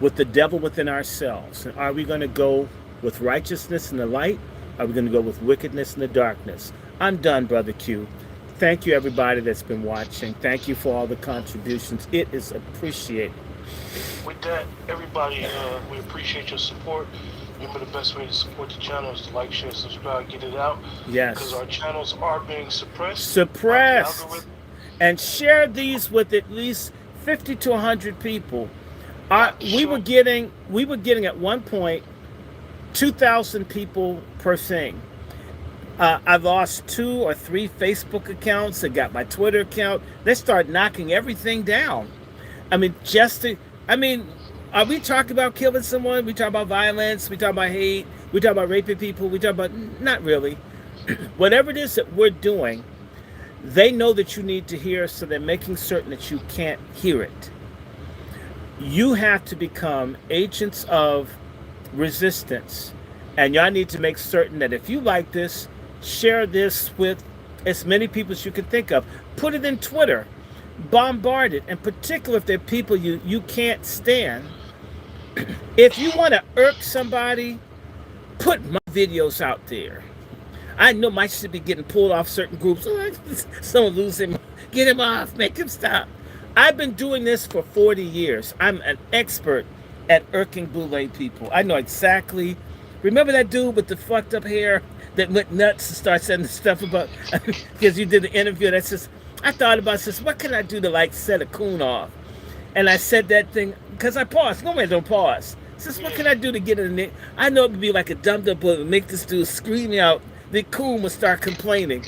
with the devil within ourselves. And are we going to go with righteousness in the light? Are we going to go with wickedness in the darkness? I'm done, Brother Q. Thank you, everybody that's been watching. Thank you for all the contributions. It is appreciated. With that, everybody, we appreciate your support. Remember, the best way to support the channel is to like, share, subscribe, get it out. Yes. Because our channels are being suppressed. And share these with at least 50 to 100 people. We were getting at one point 2,000 people per thing. I lost 2 or 3 Facebook accounts. I got my Twitter account. They started knocking everything down. I mean, are we talking about killing someone? We talk about violence. We talk about hate. We talk about raping people. We talk about, not really. Whatever it is that we're doing, they know that you need to hear, so they're making certain that you can't hear it. You have to become agents of resistance. And y'all need to make certain that if you like this, share this with as many people as you can think of. Put it in Twitter. Bombard it. In particular, if there are people you can't stand. If you want to irk somebody, put my videos out there. I know my shit be getting pulled off certain groups. Someone lose him. Get him off. Make him stop. I've been doing this for 40 years. I'm an expert at irking boule people. I know exactly. Remember that dude with the fucked up hair that went nuts and started saying the stuff about because you did the interview? That's just, I thought about this. What can I do to like set a coon off? And I said that thing because I paused. No man don't pause. Says, what can I do to get in it? I know it would be like a dumped up bullet, make this dude scream out. The coon will start complaining.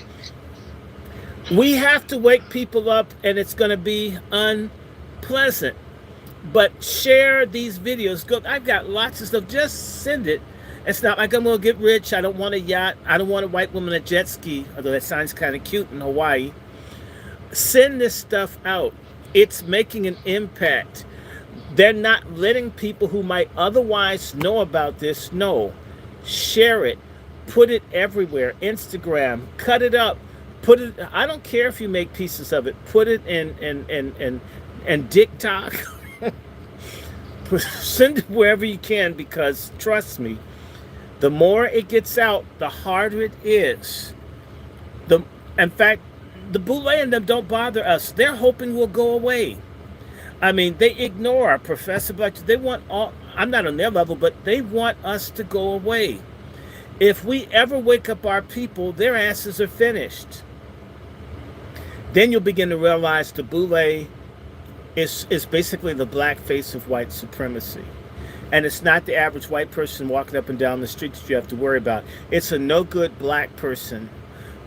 We have to wake people up, and it's going to be unpleasant. But share these videos. Go. I've got lots of stuff. Just send it. It's not like I'm going to get rich. I don't want a yacht. I don't want a white woman a jet ski, although that sounds kind of cute in Hawaii. Send this stuff out. It's making an impact. They're not letting people who might otherwise know about this know. Share it. Put it everywhere. Instagram. Cut it up. Put it. I don't care if you make pieces of it. Put it in TikTok. Send it wherever you can, because trust me, the more it gets out, the harder it is. In fact, the boule and them don't bother us. They're hoping we'll go away. I mean, they ignore our professor, but they want all. I'm not on their level, but they want us to go away. If we ever wake up our people, their asses are finished. Then you'll begin to realize the boule is basically the black face of white supremacy. And it's not the average white person walking up and down the street that you have to worry about. It's a no-good black person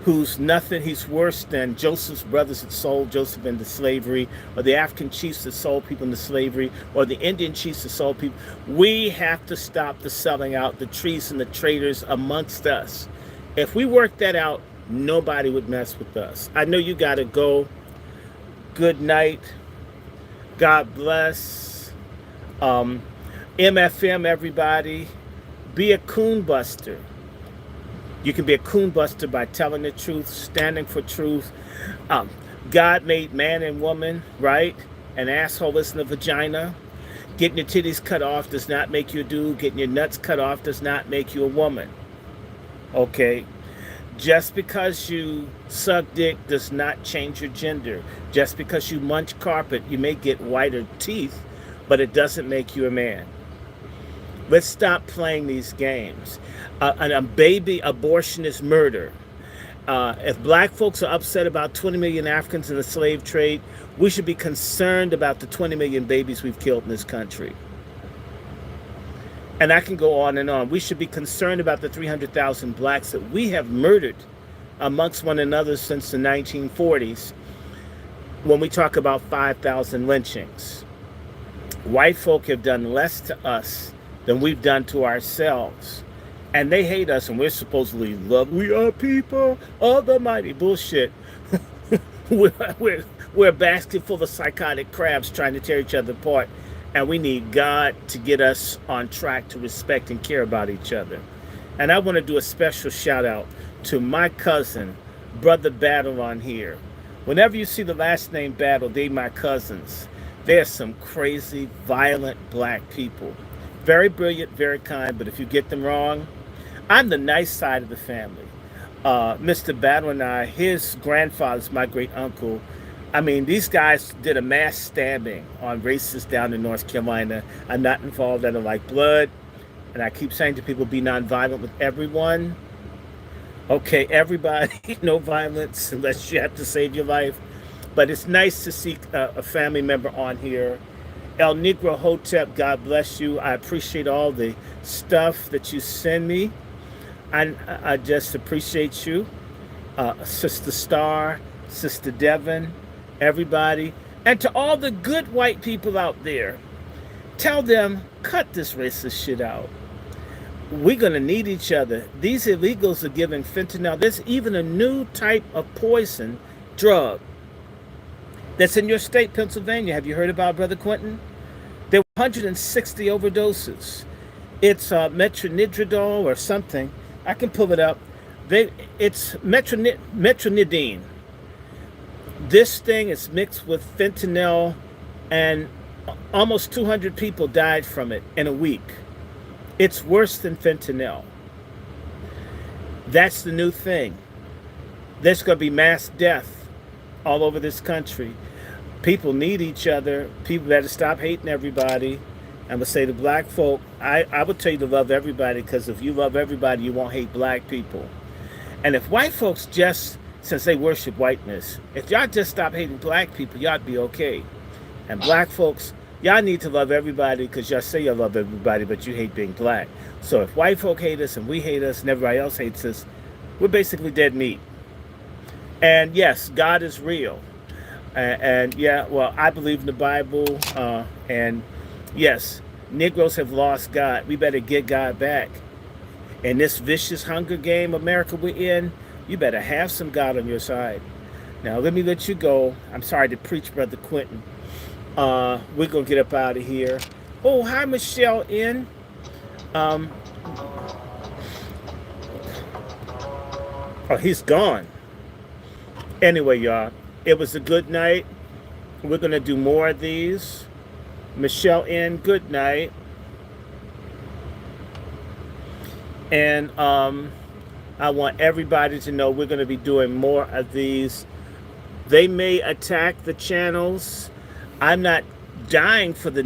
who's nothing. He's worse than Joseph's brothers that sold Joseph into slavery, or the African chiefs that sold people into slavery, or the Indian chiefs that sold people. We have to stop the selling out, the treason, the traitors amongst us. If we work that out, nobody would mess with us. I know you got to go. Good night. God bless. MFM, everybody. Be a coon buster. You can be a coon buster by telling the truth, standing for truth. God made man and woman, right? An asshole isn't a vagina. Getting your titties cut off does not make you a dude. Getting your nuts cut off does not make you a woman. Okay? Just because you suck dick does not change your gender. Just because you munch carpet, you may get whiter teeth, but it doesn't make you a man. Let's stop playing these games. A baby abortion is murder. If black folks are upset about 20 million Africans in the slave trade, we should be concerned about the 20 million babies we've killed in this country. And I can go on and on. We should be concerned about the 300,000 blacks that we have murdered amongst one another since the 1940s, when we talk about 5,000 lynchings. White folk have done less to us than we've done to ourselves. And they hate us, and we're supposedly love. We are people of the mighty. Bullshit. we're a basket full of psychotic crabs trying to tear each other apart. And we need God to get us on track to respect and care about each other. And I want to do a special shout out to my cousin, Brother Battle, on here. Whenever you see the last name Battle, they my cousins. They're some crazy, violent black people. Very brilliant, very kind, but if you get them wrong, I'm the nice side of the family. Mr. Battle and I, his grandfather's my great uncle. I mean, these guys did a mass stabbing on racists down in North Carolina. I'm not involved. I don't like blood. And I keep saying to people, be nonviolent with everyone. Okay, everybody, no violence unless you have to save your life. But it's nice to see a family member on here. El Negro Hotep, God bless you. I appreciate all the stuff that you send me. I just appreciate you. Sister Star, Sister Devon, everybody. And to all the good white people out there, tell them, cut this racist shit out. We're going to need each other. These illegals are giving fentanyl. There's even a new type of poison drug that's in your state, Pennsylvania. Have you heard about, Brother Quentin? There were 160 overdoses. It's metronidazole or something. I can pull it up. It's metronidine. This thing is mixed with fentanyl, and almost 200 people died from it in a week. It's worse than fentanyl. That's the new thing. There's going to be mass death all over this country. People need each other. People better stop hating everybody. I'm going to say to black folk, I would tell you to love everybody, because if you love everybody, you won't hate black people. And if white folks just, since they worship whiteness, if y'all just stop hating black people, y'all be okay. And black folks, y'all need to love everybody, because y'all say you love everybody, but you hate being black. So if white folk hate us and we hate us and everybody else hates us, we're basically dead meat. And yes, God is real. And yeah, well, I believe in the Bible. And yes, Negroes have lost God. We better get God back. In this vicious hunger game America we're in, you better have some God on your side. Now, let me let you go. I'm sorry to preach, Brother Quentin. We're going to get up out of here. Oh, hi, Michelle N. Oh, he's gone. Anyway, y'all, it was a good night. We're going to do more of these. Michelle N., good night. And I want everybody to know we're going to be doing more of these. They may attack the channels. I'm not dying for the